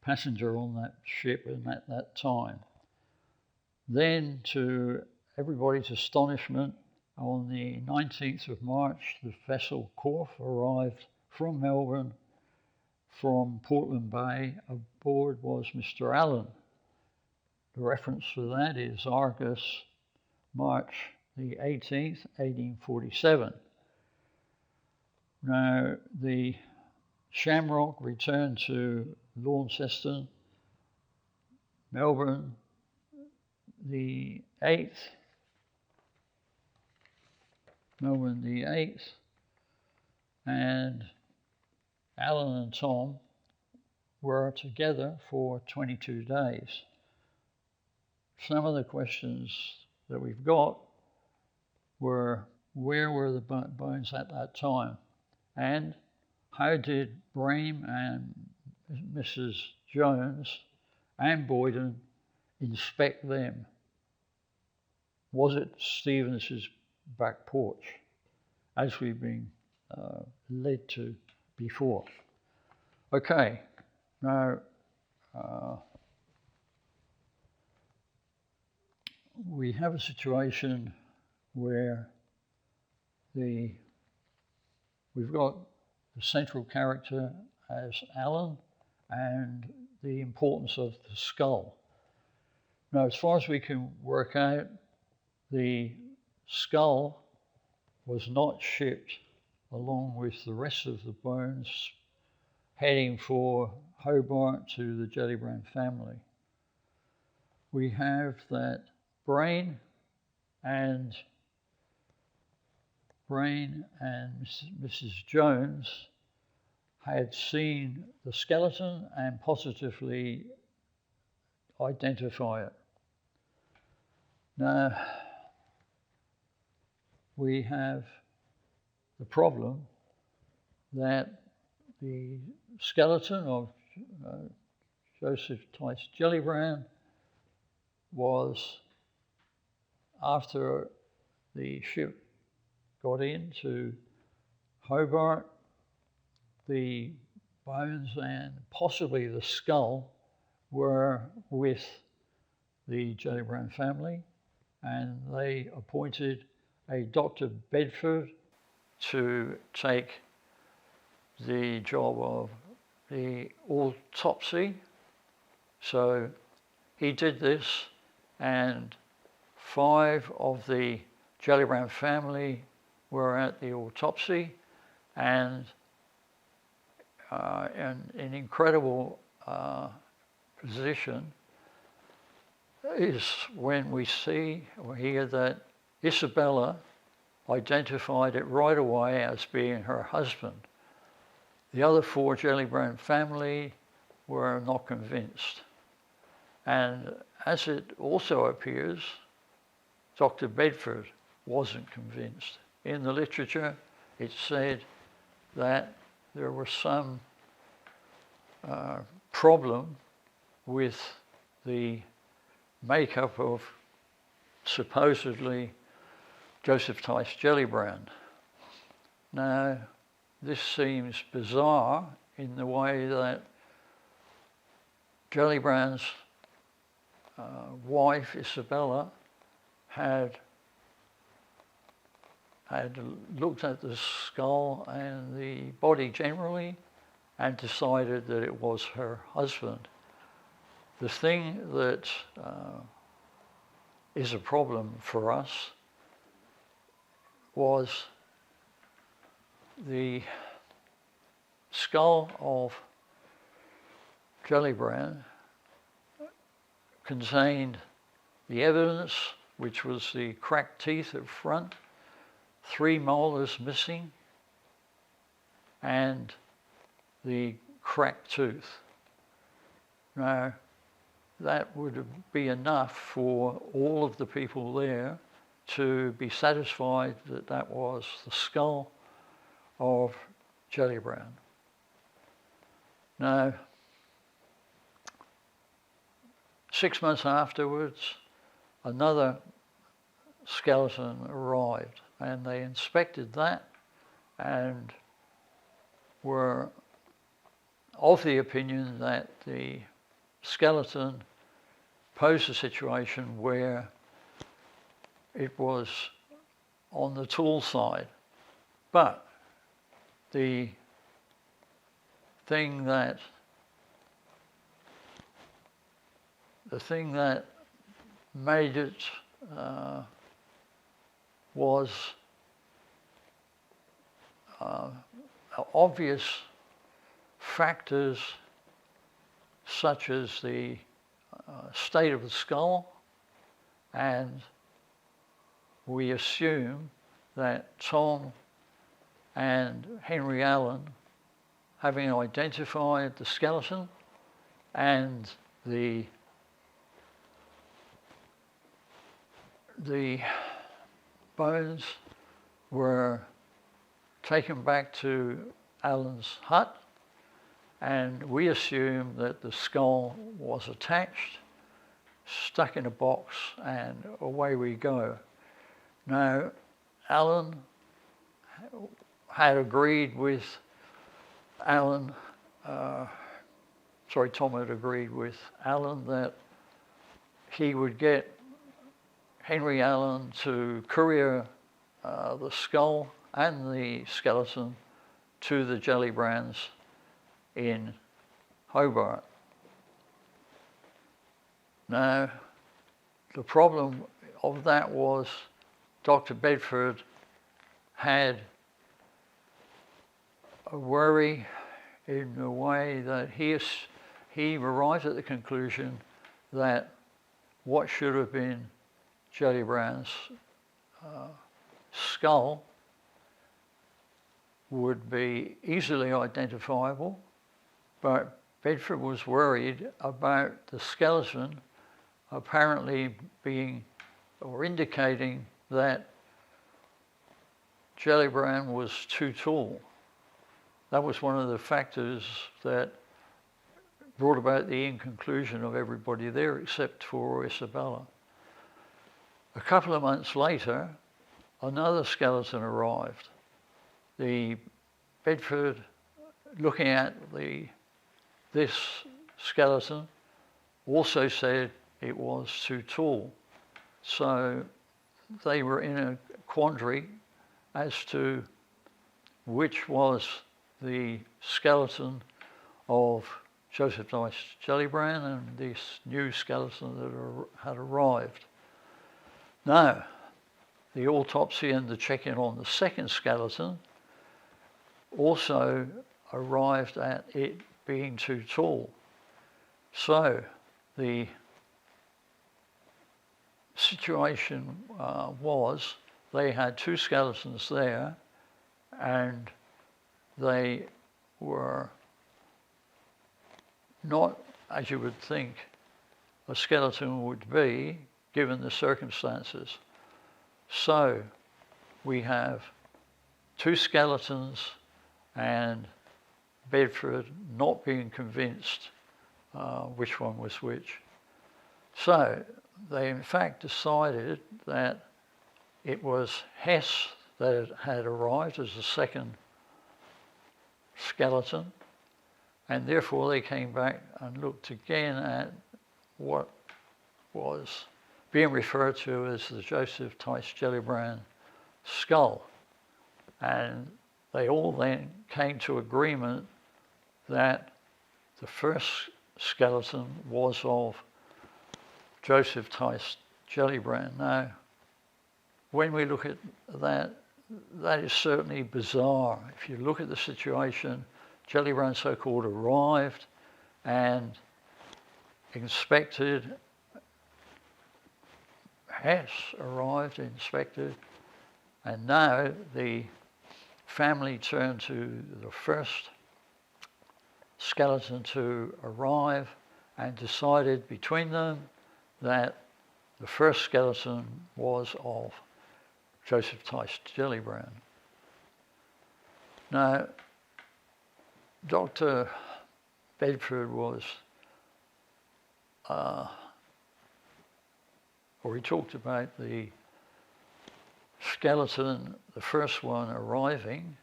passenger on that ship at that time. Then, to everybody's astonishment, on the 19th of March, the vessel Corfe arrived from Melbourne, from Portland Bay. Aboard was Mr. Allen. The reference for that is Argus, March the 18th, 1847. Now, the Shamrock returned to Launceston, Melbourne, the 8th, and Allen and Tom were together for 22 days. Some of the questions that we've got were, where were the bones at that time? And how did Brame and Mrs. Jones and Boyden inspect them? Was it Stevens's back porch, as we've been led to before? Okay, now we have a situation where we've got the central character as Allen, and the importance of the skull. Now, as far as we can work out, the skull was not shipped along with the rest of the bones heading for Hobart to the Gellibrand family. We have that Brain and Mrs. Jones had seen the skeleton and positively identify it. Now, we have the problem that the skeleton of Joseph Tice Gellibrand was, after the ship got into Hobart, the bones and possibly the skull were with the Gellibrand family, and they appointed a Dr. Bedford to take the job of the autopsy. So he did this, and 5 of the Gellibrand family were at the autopsy, and an incredible position is when we see or hear that Isabella identified it right away as being her husband. The other 4 Gellibrand family were not convinced. And as it also appears, Dr. Bedford wasn't convinced. In the literature, it said that there was some problem with the makeup of supposedly Joseph Tice Gellibrand. Now, this seems bizarre in the way that Gellibrand's wife, Isabella, had looked at the skull and the body generally and decided that it was her husband. The thing that is a problem for us was the skull of Gellibrand contained the evidence, which was the cracked teeth at front, 3 molars missing, and the cracked tooth. Now, that would be enough for all of the people there to be satisfied that that was the skull of Gellibrand. Now, 6 months afterwards, another skeleton arrived, and they inspected that and were of the opinion that the skeleton posed a situation where it was on the tall side. But the thing that made it was obvious factors such as the state of the skull, and we assume that Tom and Henry Allen, having identified the skeleton and the bones, were taken back to Allen's hut, and we assume that the skull was attached, stuck in a box, and away we go. Now, Allen had agreed with Tom had agreed with Allen that he would get Henry Allen to courier the skull and the skeleton to the Gellibrands in Hobart. Now, the problem of that was Dr. Bedford had a worry in a way that he arrived at the conclusion that what should have been Gellibrand's skull would be easily identifiable, but Bedford was worried about the skeleton apparently being or indicating that Gellibrand was too tall. That was one of the factors that brought about the inconclusion of everybody there except for Isabella. A couple of months later, another skeleton arrived. The Bedford, looking at this skeleton, also said it was too tall. So they were in a quandary as to which was the skeleton of Joseph Dyce Gellibrand and this new skeleton that had arrived. Now, the autopsy and the check-in on the second skeleton also arrived at it being too tall. So the situation was they had two skeletons there, and they were not, as you would think a skeleton would be, given the circumstances. So we have two skeletons and Bedford not being convinced which one was which. So they in fact decided that it was Hesse that had arrived as the second skeleton, and therefore they came back and looked again at what was being referred to as the Joseph Dyce Gellibrand skull. And they all then came to agreement that the first skeleton was of Joseph Dyce Gellibrand. Now, when we look at that, that is certainly bizarre. If you look at the situation, Gellibrand so-called arrived and inspected, Hesse arrived, inspected, and now the family turned to the first skeleton to arrive and decided between them that the first skeleton was of Joseph Dyce Gellibrand. Now, Dr. Bedford was, he talked about the skeleton, the first one arriving.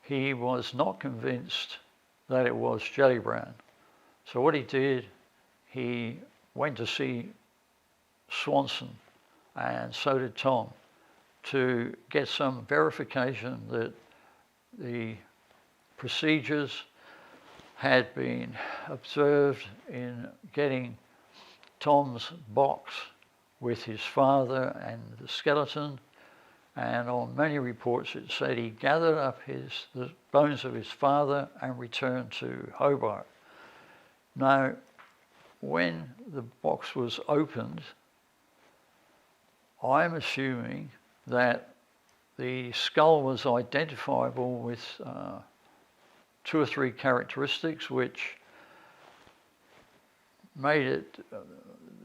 He was not convinced that it was Gellibrand. So what he did, he went to see Swanson, and so did Tom, to get some verification that the procedures had been observed in getting Tom's box with his father and the skeleton, and on many reports it said he gathered up the bones of his father and returned to Hobart. Now, when the box was opened, I'm assuming that the skull was identifiable with 2 or 3 characteristics which made it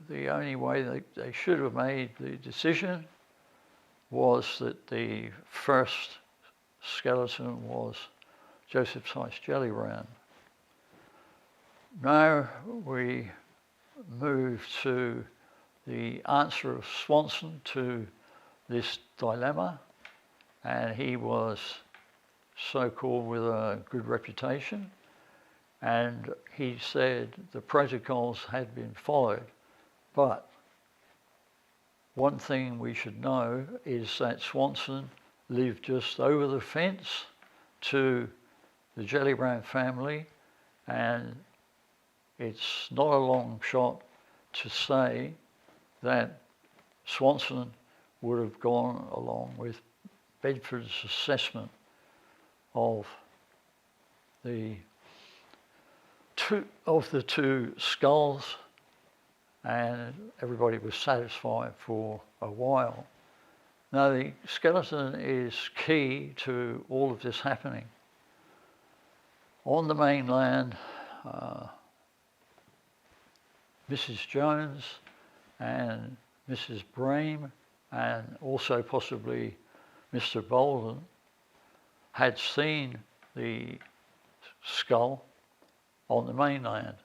the only way they should have made the decision was that the first skeleton was Joseph Dyce Gellibrand. Now we move to the answer of Swanson to this dilemma, and he was so-called with a good reputation, and he said the protocols had been followed. But one thing we should know is that Swanson lived just over the fence to the Gellibrand family, and it's not a long shot to say that Swanson would have gone along with Bedford's assessment of the two skulls, and everybody was satisfied for a while. Now, the skeleton is key to all of this happening. On the mainland, Mrs. Jones and Mrs. Brame, and also possibly Mr. Bolden, had seen the skull on the mainland.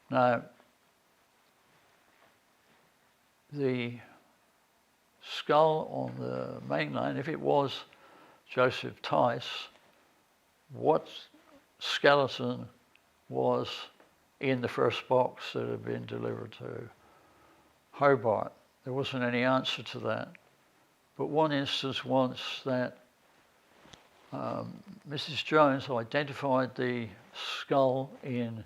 Now, the skull on the mainland, if it was Joseph Tice, what skeleton was in the first box that had been delivered to Hobart? There wasn't any answer to that. But one instance once that Mrs. Jones identified the skull in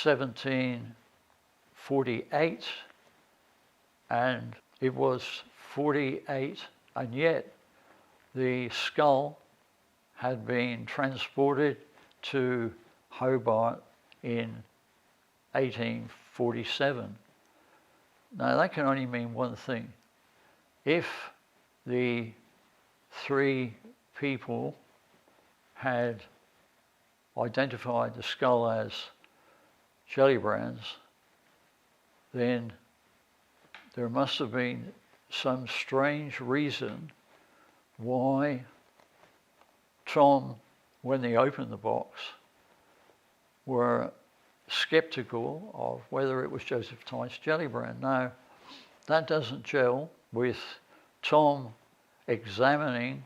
1748, and it was 48, and yet the skull had been transported to Hobart in 1847. Now, that can only mean one thing. If the three people had identified the skull as Gellibrand's, then there must have been some strange reason why Tom, when they opened the box, were skeptical of whether it was Joseph Tice Gellibrand. Now, that doesn't gel with Tom examining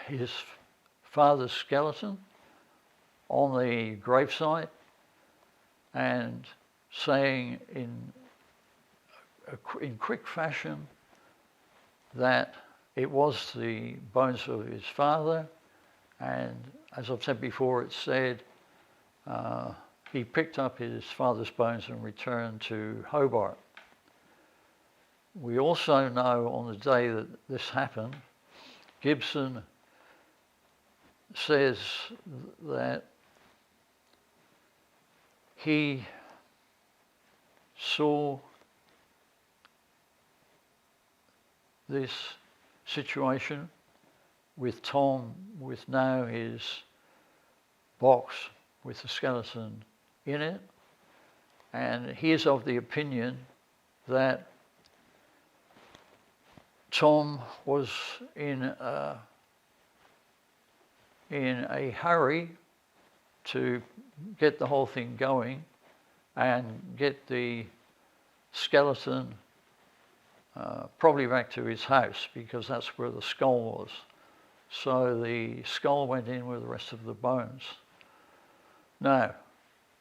his father's skeleton on the gravesite and saying in quick fashion that it was the bones of his father, and as I've said before, it said he picked up his father's bones and returned to Hobart. We also know on the day that this happened, Gibson says that he saw this situation with Tom, with now his box with the skeleton in it, and he is of the opinion that Tom was in a hurry to get the whole thing going and get the skeleton probably back to his house, because that's where the skull was. So the skull went in with the rest of the bones. Now,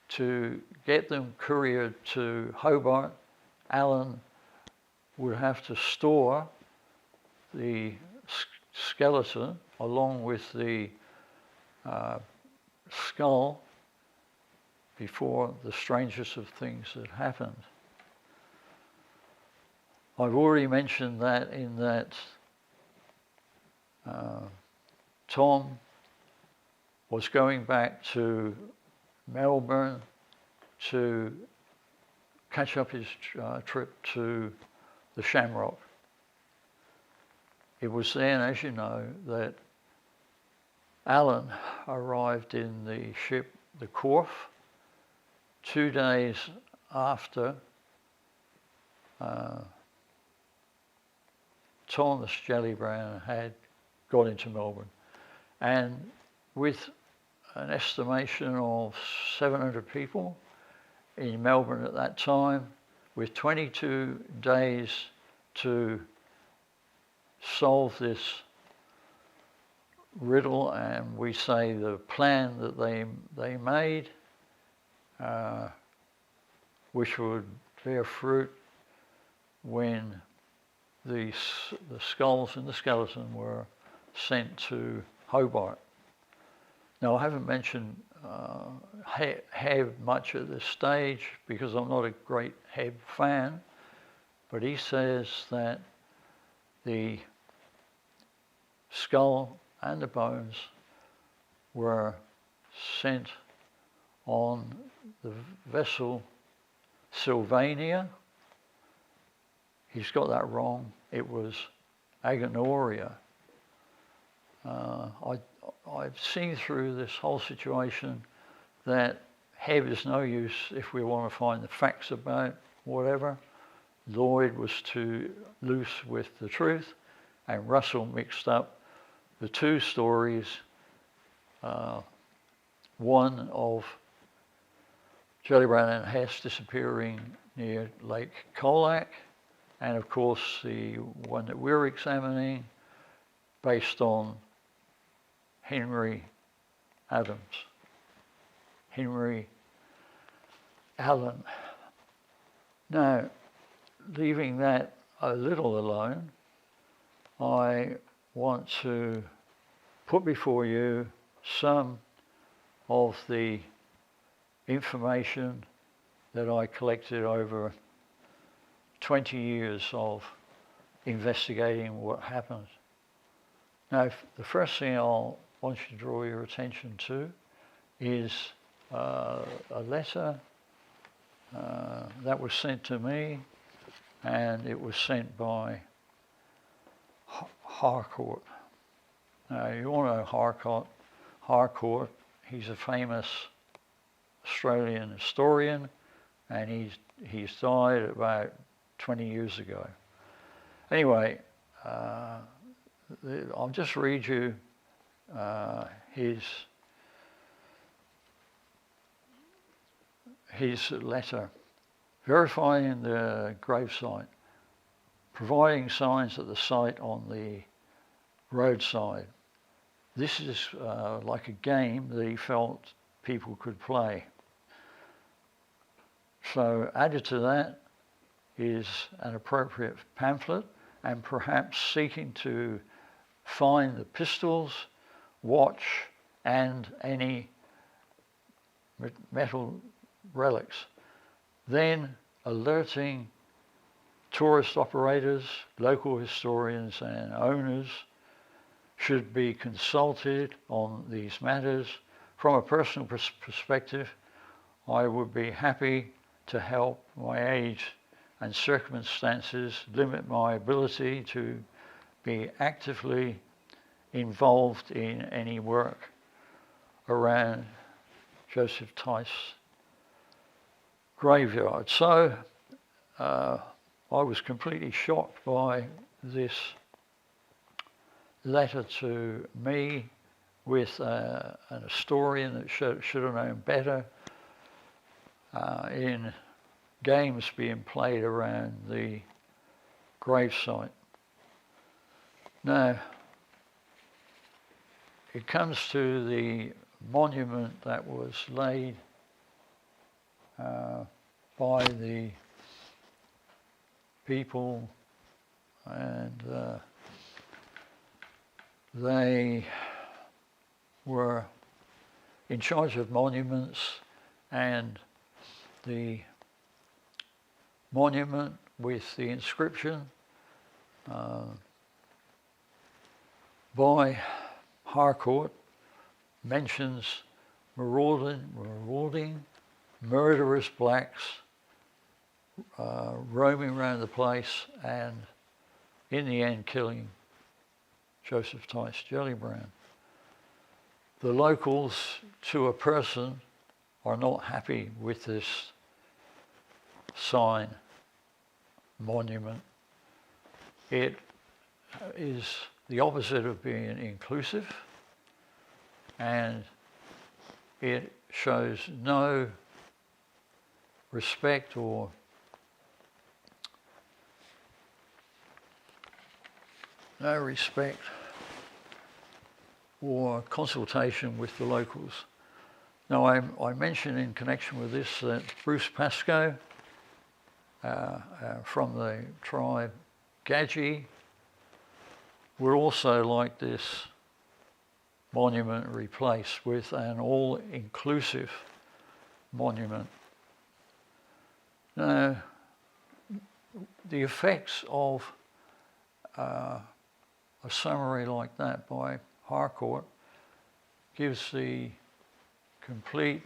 to get them couriered to Hobart, Alan would have to store the skeleton along with the skull before the strangest of things had happened. I've already mentioned that Tom was going back to Melbourne to catch up his trip to the Shamrock. It was then, as you know, that Alan arrived in the ship, the Corfe, 2 days after Thomas Gellibrand had got into Melbourne. And with an estimation of 700 people in Melbourne at that time, with 22 days to solve this riddle, and we say the plan that they made, which would bear fruit when the skulls and the skeleton were sent to Hobart. Now, I haven't mentioned Heb much at this stage because I'm not a great Heb fan, but he says that the skull and the bones were sent on the vessel Sylvania. He's got that wrong. It was Agenoria. I've seen through this whole situation that Heb is no use if we want to find the facts about whatever. Lloyd was too loose with the truth, and Russell mixed up the two stories, one of Gellibrand and Hesse disappearing near Lake Colac, and of course the one that we're examining based on Henry Allen. Now, leaving that a little alone, I want to put before you some of the information that I collected over 20 years of investigating what happened. Now, the first thing I'll want you to draw your attention to is a letter that was sent to me, and it was sent by Harcourt. Now, you all know Harcourt. He's a famous Australian historian, and he's died about 20 years ago. Anyway, I'll just read you his letter, verifying the gravesite, providing signs at the site on the roadside. This is like a game that he felt people could play. So added to that is an appropriate pamphlet, and perhaps seeking to find the pistols, watch, and any metal relics. Then alerting tourist operators, local historians, and owners should be consulted on these matters. From a personal perspective, I would be happy to help. My age and circumstances limit my ability to be actively involved in any work around Joseph Tice graveyard. So I was completely shocked by this letter to me with an historian that should have known better in games being played around the gravesite. Now, it comes to the monument that was laid by the people, and they were in charge of monuments, and the monument with the inscription by Harcourt mentions marauding, murderous blacks roaming around the place, and in the end killing Joseph Tice Gellibrand. The locals, to a person, are not happy with this sign, monument. It is the opposite of being inclusive, and it shows no respect or consultation with the locals. Now, I mentioned in connection with this that Bruce Pascoe from the tribe Gadji would also like this monument replaced with an all-inclusive monument. Now, the effects of a summary like that by Harcourt gives the complete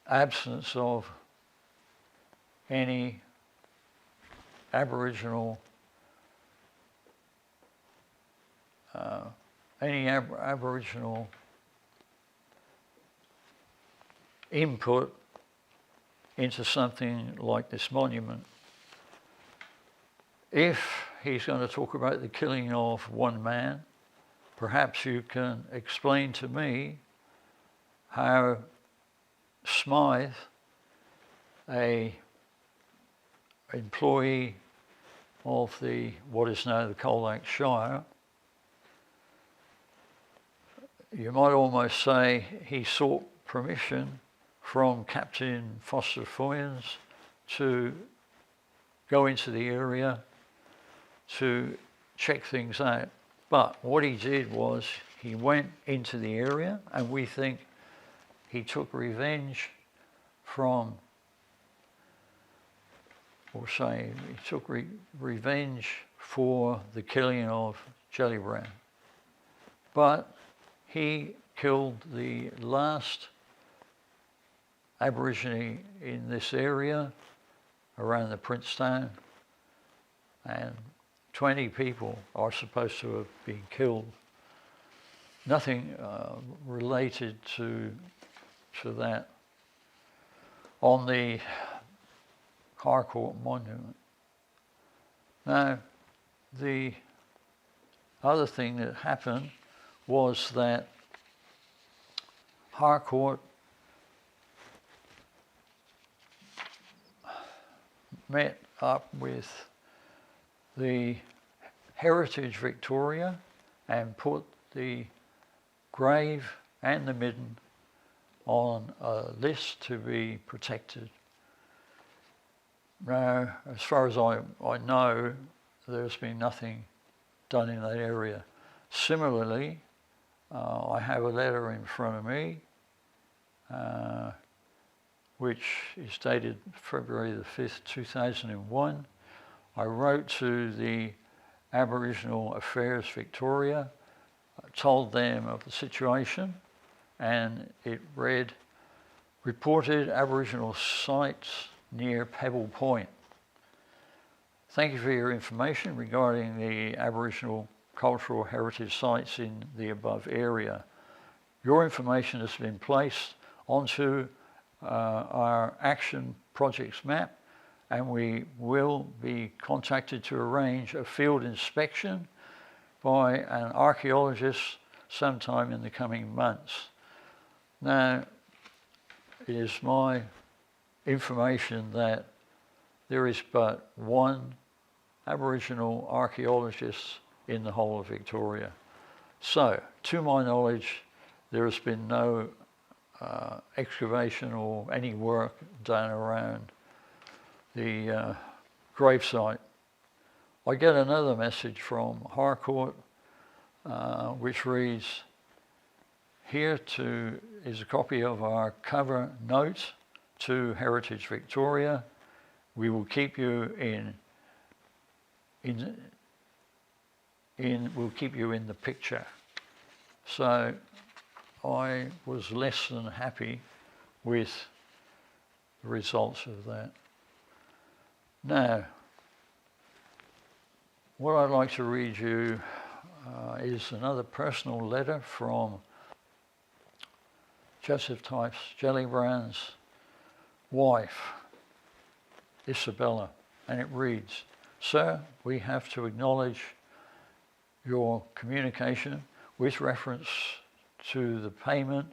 absence of any Aboriginal Aboriginal input into something like this monument. If he's going to talk about the killing of one man, perhaps you can explain to me how Smythe, a employee of what is now the Colac Shire, you might almost say he sought permission from Captain Foster Foynes to go into the area to check things out. But what he did was he went into the area, and we think he took revenge from, or say he took revenge for the killing of Gellibrand. But he killed the last Aborigine in this area around the Princetown, and 20 people are supposed to have been killed. Nothing related to that on the Harcourt monument. Now, the other thing that happened was that Harcourt met up with the Heritage Victoria and put the grave and the midden on a list to be protected. Now, as far as I know, there's been nothing done in that area. Similarly, I have a letter in front of me which is dated February the 5th, 2001. I wrote to the Aboriginal Affairs Victoria, told them of the situation, and it read, reported Aboriginal sites near Pebble Point. Thank you for your information regarding the Aboriginal cultural heritage sites in the above area. Your information has been placed onto our action projects map, and we will be contacted to arrange a field inspection by an archaeologist sometime in the coming months. Now, it is my information that there is but one Aboriginal archaeologist in the whole of Victoria. So, to my knowledge, there has been no excavation or any work done around the gravesite. I get another message from Harcourt which reads, here is a copy of our cover note to Heritage Victoria. We will keep you we'll keep you in the picture. So I was less than happy with the results of that. Now, what I'd like to read you is another personal letter from Joseph Types Gellibrand's wife, Isabella, and it reads, Sir, we have to acknowledge your communication with reference to the payment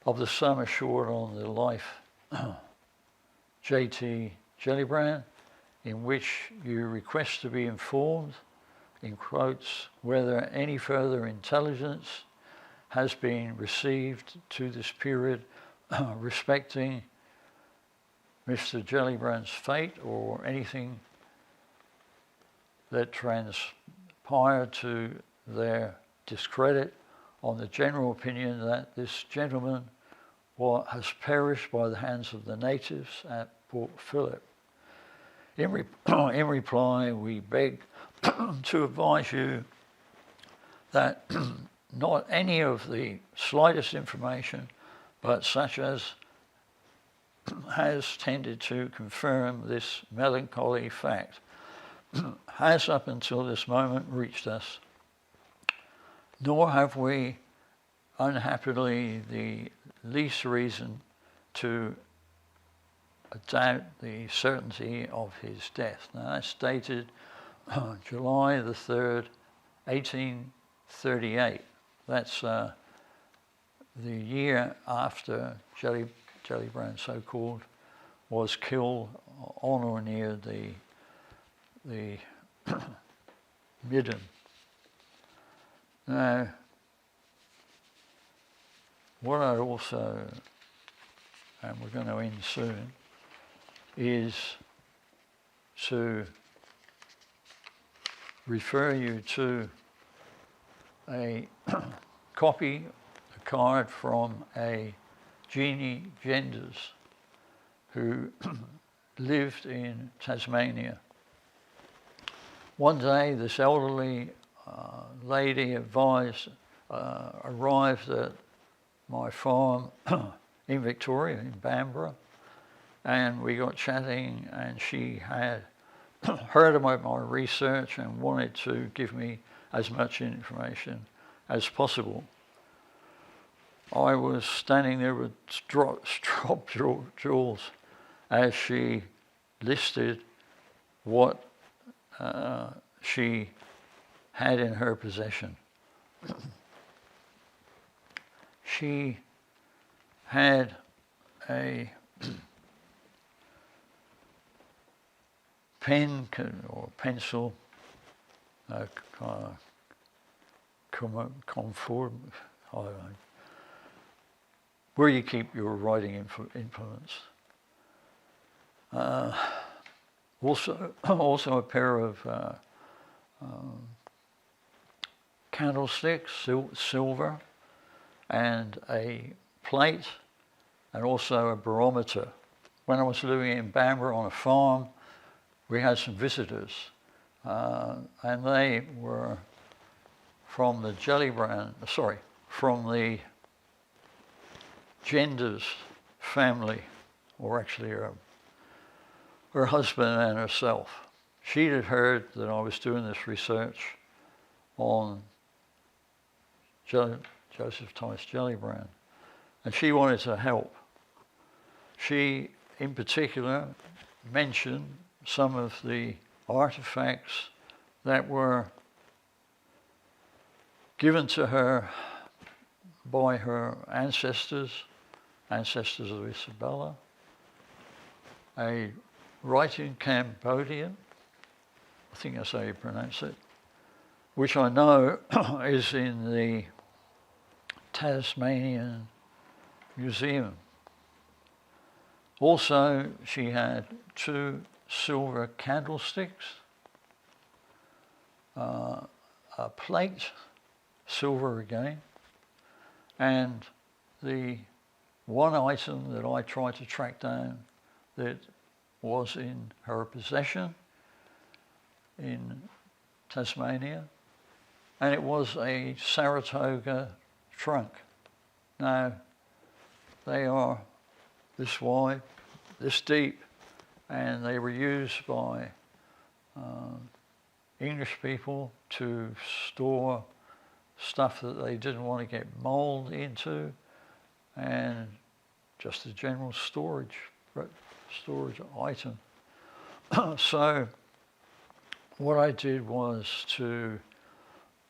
of the sum assured on the life J.T. Gellibrand, in which you request to be informed, in quotes, whether any further intelligence has been received to this period respecting Mr. Gellibrand's fate or anything that transpired to their discredit on the general opinion that this gentleman has perished by the hands of the natives at Port Phillip. In reply, we beg to advise you that not any of the slightest information, but such as has tended to confirm this melancholy fact, has up until this moment reached us, nor have we, unhappily, the least reason to doubt the certainty of his death. Now, that's dated July the 3rd, 1838. That's the year after Gellibrand, so-called, was killed on or near the Midden. Now, what I'd also, and we're going to end soon, is to refer you to a copy, a card from a Jeannie Genders who lived in Tasmania. One day, this elderly lady arrived at my farm in Victoria, in Bamborough, and we got chatting, and she had heard about my research and wanted to give me as much information as possible. I was standing there with drop jewels as she listed what she had in her possession. She had a pen or pencil, conform, where you keep your writing implements. Also a pair of candlesticks, silver, and a plate, and also a barometer. When I was living in Bamborough on a farm, we had some visitors, and they were from the from the Genders family, or actually her husband and herself. She had heard that I was doing this research on Joseph Tice Gellibrand, and she wanted to help. She, in particular, mentioned some of the artifacts that were given to her by her ancestors of Isabella, a writing Cambodian, I think that's how you pronounce it, which I know is in the Tasmanian Museum. Also, she had 2 silver candlesticks, a plate, silver again, and the one item that I tried to track down that was in her possession in Tasmania, and it was a Saratoga trunk. Now, they are this wide, this deep, and they were used by English people to store stuff that they didn't want to get mold into, and just a general storage item. So what I did was to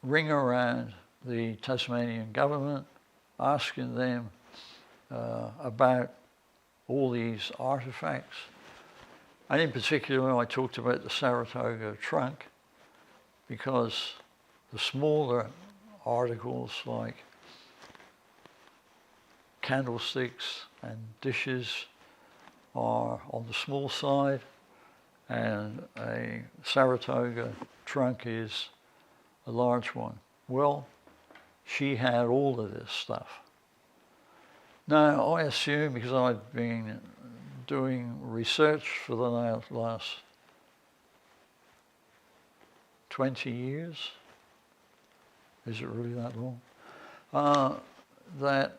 ring around the Tasmanian government, asking them about all these artifacts. And in particular, I talked about the Saratoga trunk, because the smaller articles like candlesticks and dishes are on the small side, and a Saratoga trunk is a large one. Well, she had all of this stuff. Now, I assume, because I've been doing research for the last 20 years, is it really that long? That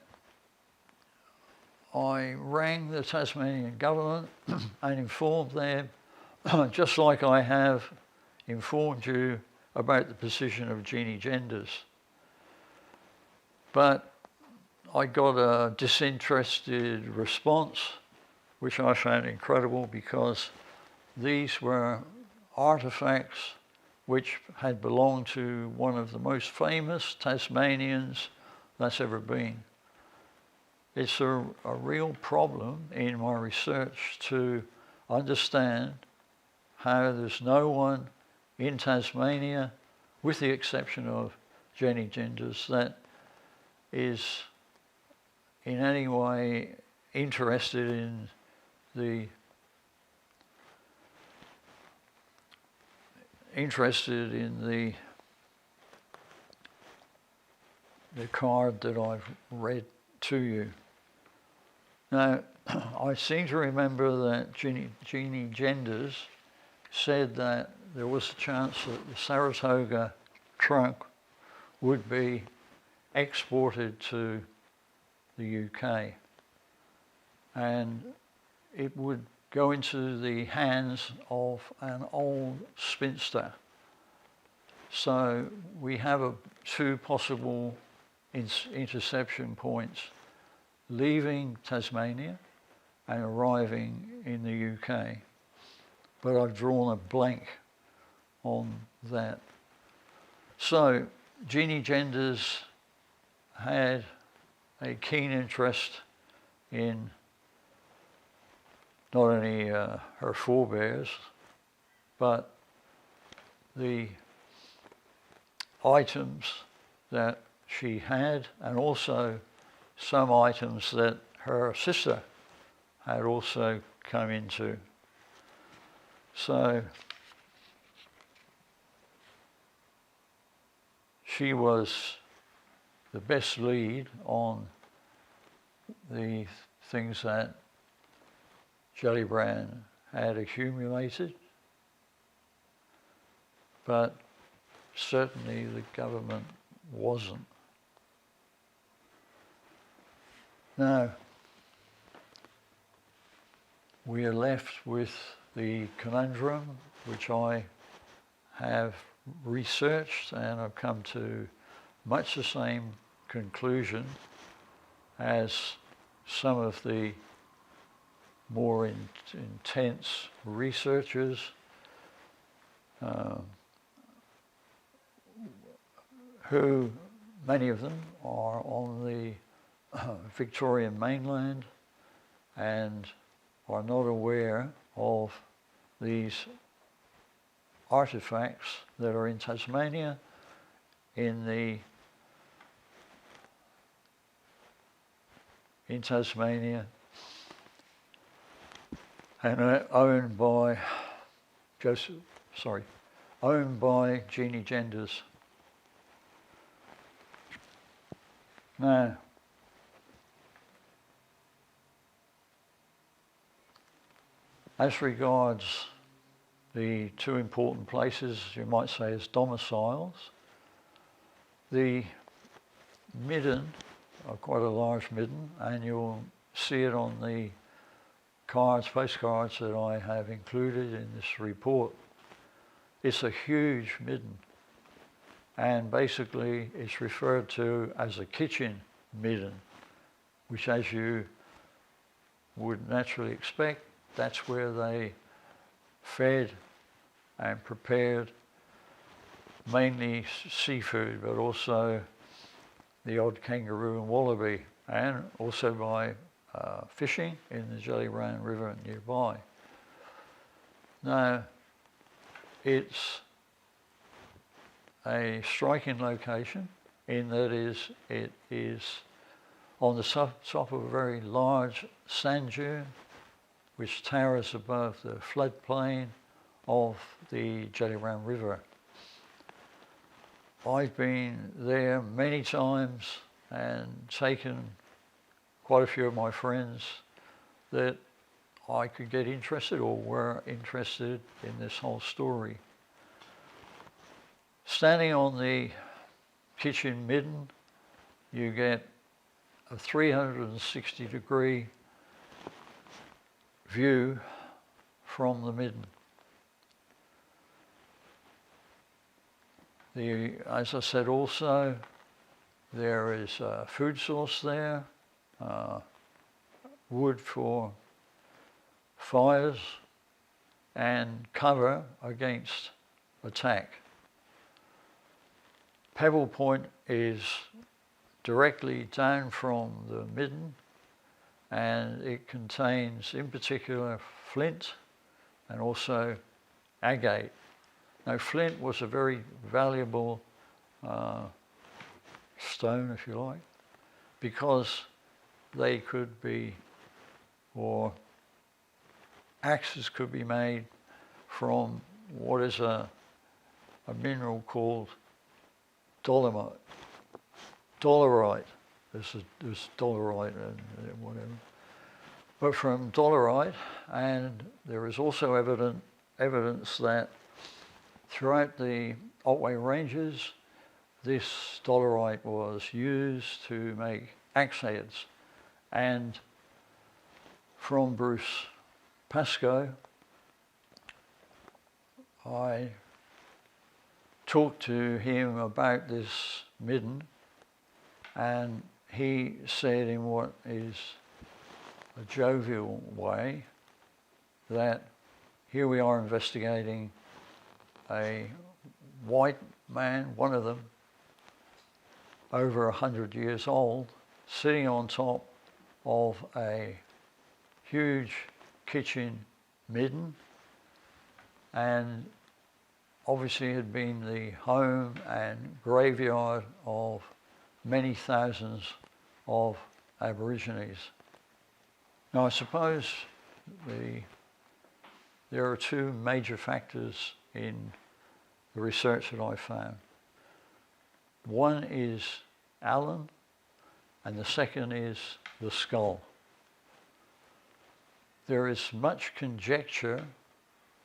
I rang the Tasmanian government and informed them, just like I have informed you about the position of Jeannie Genders. But I got a disinterested response, which I found incredible, because these were artefacts which had belonged to one of the most famous Tasmanians that's ever been. It's a real problem in my research to understand how there's no one in Tasmania, with the exception of Jenny Genders, that is in any way interested in the card that I've read to you. Now, I seem to remember that Jeannie Genders said that there was a chance that the Saratoga trunk would be exported to the UK, and it would go into the hands of an old spinster. So we have two possible interception points: leaving Tasmania and arriving in the UK. But I've drawn a blank on that. So Jeannie Genders had a keen interest in not only her forebears, but the items that she had, and also some items that her sister had also come into. So she was the best lead on the things that Gellibrand had accumulated, but certainly the government wasn't. Now, we are left with the conundrum, which I have researched, and I've come to much the same conclusion as some of the more intense researchers who, many of them, are on the Victorian mainland and are not aware of these artefacts that are in Tasmania, in Tasmania, and owned by Jeannie Genders. Now, as regards the two important places, you might say, as domiciles, the midden, quite a large midden, and you'll see it on the postcards that I have included in this report. It's a huge midden, and basically it's referred to as a kitchen midden, which, as you would naturally expect, that's where they fed and prepared mainly seafood, but also the odd kangaroo and wallaby, and also by fishing in the Gellibrand River nearby. Now, it's a striking location in that it is on the top of a very large sand dune which towers above the floodplain of the Gellibrand River. I've been there many times and taken quite a few of my friends that I could get interested or were interested in this whole story. Standing on the kitchen midden, you get a 360-degree view from the midden. As I said also, there is a food source there, wood for fires, and cover against attack. Pebble Point is directly down from the midden, and it contains in particular flint and also agate. Now, flint was a very valuable stone, if you like, because they could be, or axes could be made from what is a mineral called dolerite. There's dolerite and whatever. But from dolerite, and there is also evidence that throughout the Otway Ranges, this dolerite was used to make axe heads. And from Bruce Pascoe, I talked to him about this midden, and he said in what is a jovial way that here we are investigating a white man, one of them, over 100 years old, sitting on top of a huge kitchen midden, and obviously had been the home and graveyard of many thousands of Aborigines. Now, I suppose there are two major factors in the research that I found. One is Allen, and the second is the skull. There is much conjecture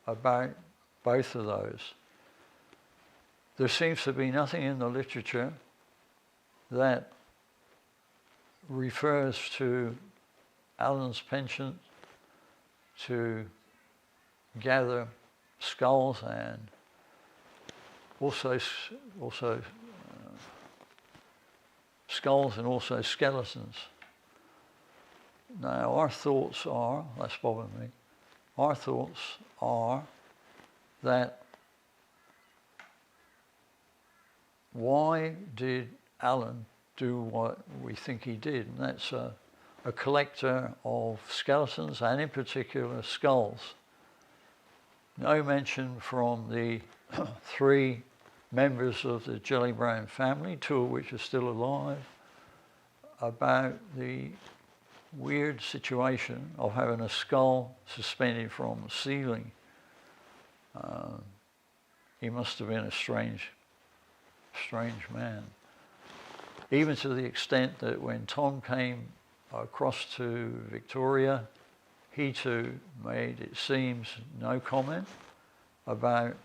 about both of those. There seems to be nothing in the literature that refers to Allen's penchant to gather skulls and also skulls and also skeletons. Now, our thoughts are, that's bothering me, our thoughts are that why did Allen do what we think he did? And that's a collector of skeletons and in particular skulls. No mention from the three members of the Gellibrand family, two of which are still alive, about the weird situation of having a skull suspended from the ceiling. He must have been a strange man. Even to the extent that when Tom came across to Victoria, he too made, it seems, no comment about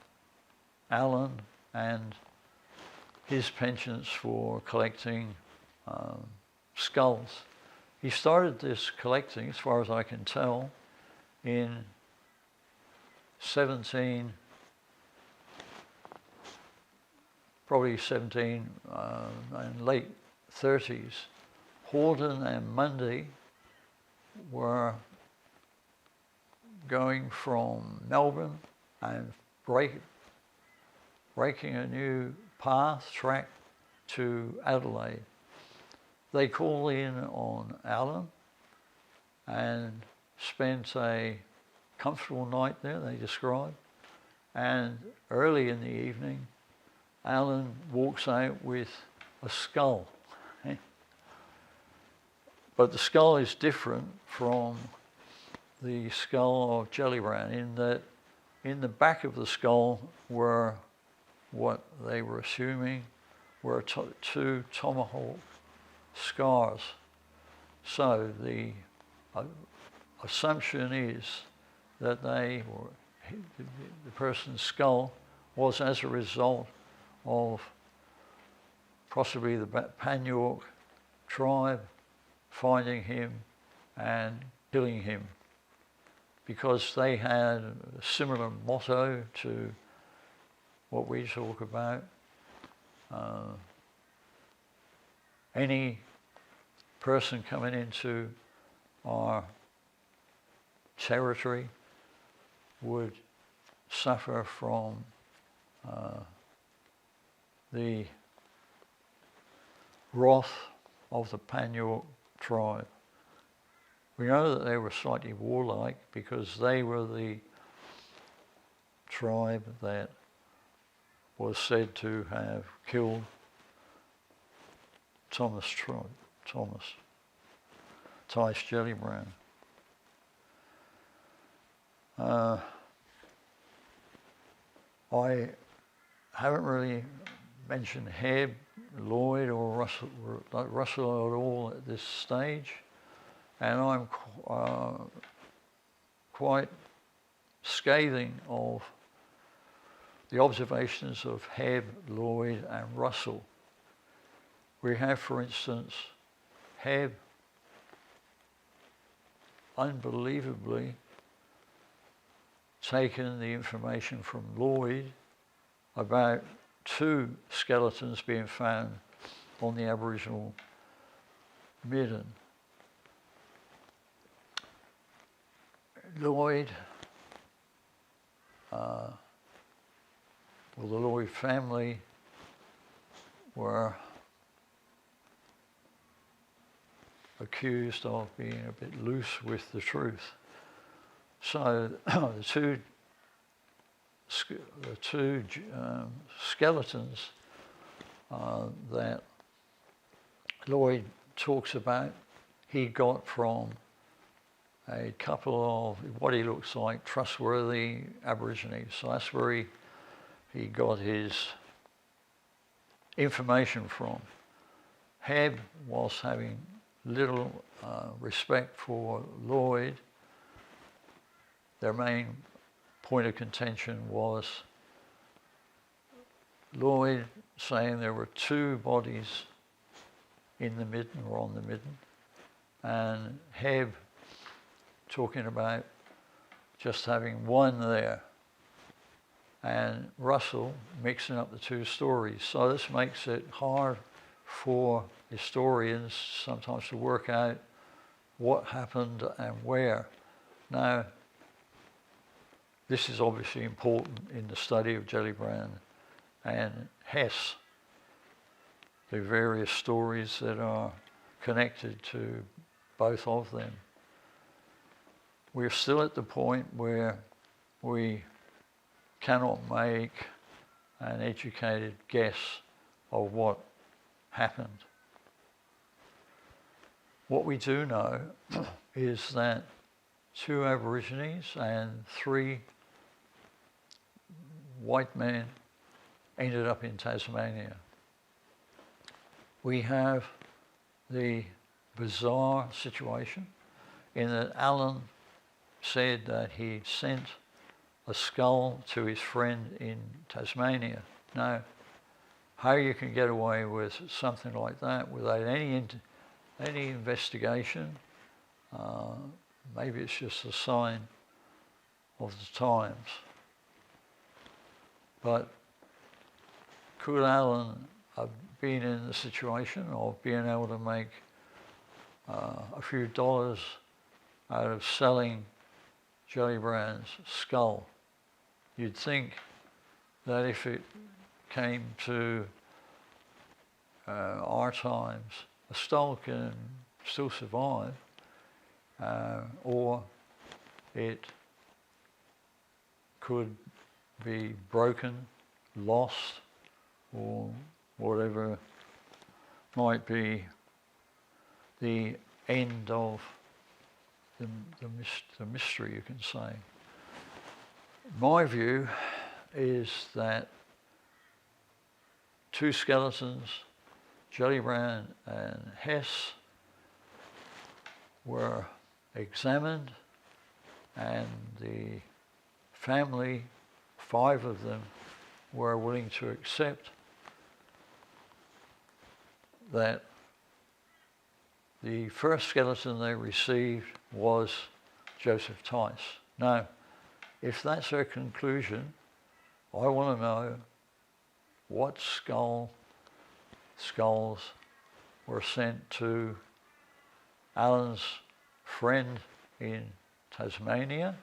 Allen and his penchants for collecting skulls. He started this collecting, as far as I can tell, in and late 30s. Horden and Mundy were going from Melbourne and breaking a new track to Adelaide. They called in on Allen and spent a comfortable night there, they described, and early in the evening, Allen walks out with a skull. But the skull is different from the skull of Gellibrand in that in the back of the skull were what they were assuming were two tomahawk scars. So the assumption is that the person's skull was as a result of possibly the Pan-York tribe finding him and killing him, because they had a similar motto to what we talk about. Any person coming into our territory would suffer from the wrath of the Pan-York tribe. We know that they were slightly warlike because they were the tribe that was said to have killed Tice Gellibrand. I haven't really mentioned Hebb, Lloyd, or Russell at all at this stage, and I'm quite scathing of the observations of Hebb, Lloyd, and Russell. We have, for instance, Hebb unbelievably taken the information from Lloyd about two skeletons being found on the Aboriginal midden. Lloyd, the Lloyd family were accused of being a bit loose with the truth. So the two skeletons that Lloyd talks about, he got from a couple of what he looks like trustworthy Aborigines. So that's where he got his information from. Hebb was having little respect for Lloyd. Their main point of contention was Lloyd saying there were two bodies in the midden or on the midden, and Hebb talking about just having one there, and Russell mixing up the two stories. So this makes it hard for historians sometimes to work out what happened and where. Now, this is obviously important in the study of Gellibrand and Hesse, the various stories that are connected to both of them. We're still at the point where we cannot make an educated guess of what happened. What we do know is that two Aborigines and three white men ended up in Tasmania. We have the bizarre situation in that Alan said that he sent a skull to his friend in Tasmania. Now, how you can get away with something like that without any investigation, maybe it's just a sign of the times. But could Alan have been in the situation of being able to make a few dollars out of selling Gellibrand's skull? You'd think that if it came to our times, a skull can still survive, or it could be broken, lost, or whatever might be the end of the mystery, you can say. My view is that two skeletons, Gellibrand and Hesse, were examined, and the family, 5 of them, were willing to accept that the first skeleton they received was Joseph Tice. Now, if that's their conclusion, I want to know what skulls were sent to Alan's friend in Tasmania,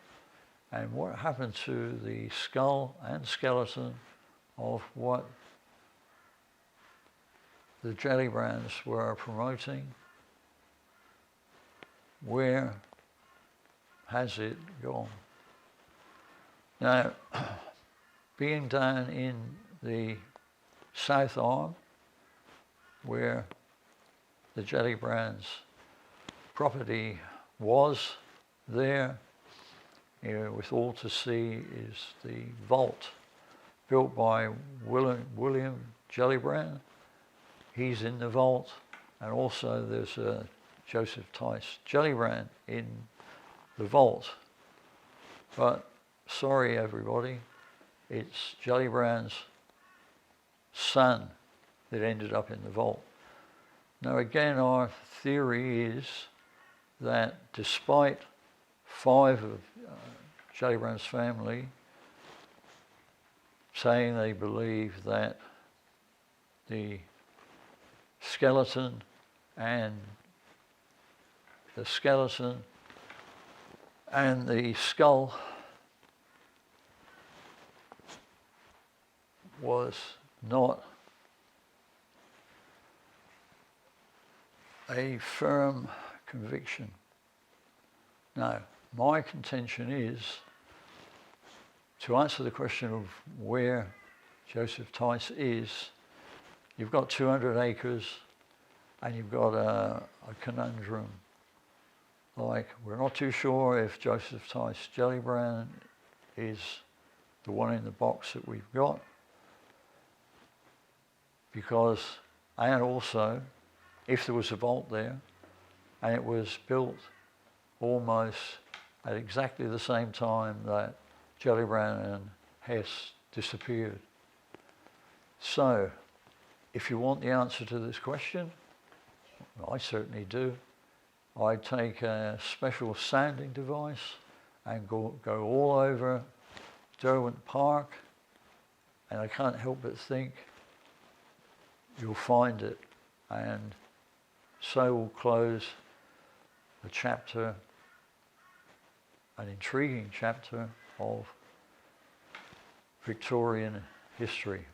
and what happened to the skull and skeleton of what the Gellibrands were promoting. Where has it gone? Now, being down in the South Arm, where the Gellibrands' property was, there, with all to see, is the vault built by William Gellibrand. He's in the vault, and also there's a Joseph Tice Gellibrand in the vault. But sorry everybody, it's Gellibrand's son that ended up in the vault. Now again, our theory is that despite 5 of Gellibrand's family saying they believe that the skeleton and the skull was not a firm conviction. Now, my contention is, to answer the question of where Joseph Tice is, you've got 200 acres and you've got a conundrum. Like, we're not too sure if Joseph Tice Gellibrand is the one in the box that we've got, because, and also, if there was a vault there, and it was built almost at exactly the same time that Gellibrand and Hesse disappeared. So, if you want the answer to this question, I certainly do, I'd take a special sounding device and go all over Derwent Park, and I can't help but think you'll find it. And so we'll close a chapter, an intriguing chapter of Victorian history.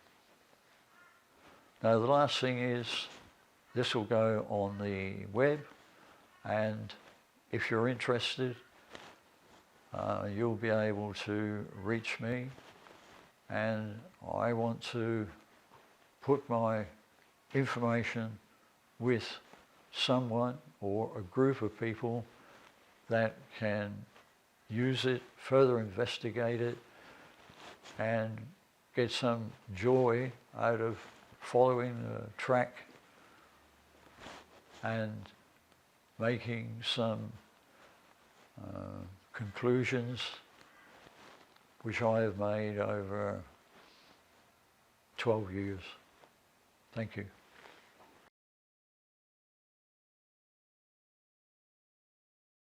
Now the last thing is, this will go on the web, and if you're interested, you'll be able to reach me, and I want to put my information with someone or a group of people that can use it, further investigate it, and get some joy out of following the track and making some conclusions which I have made over 12 years. Thank you.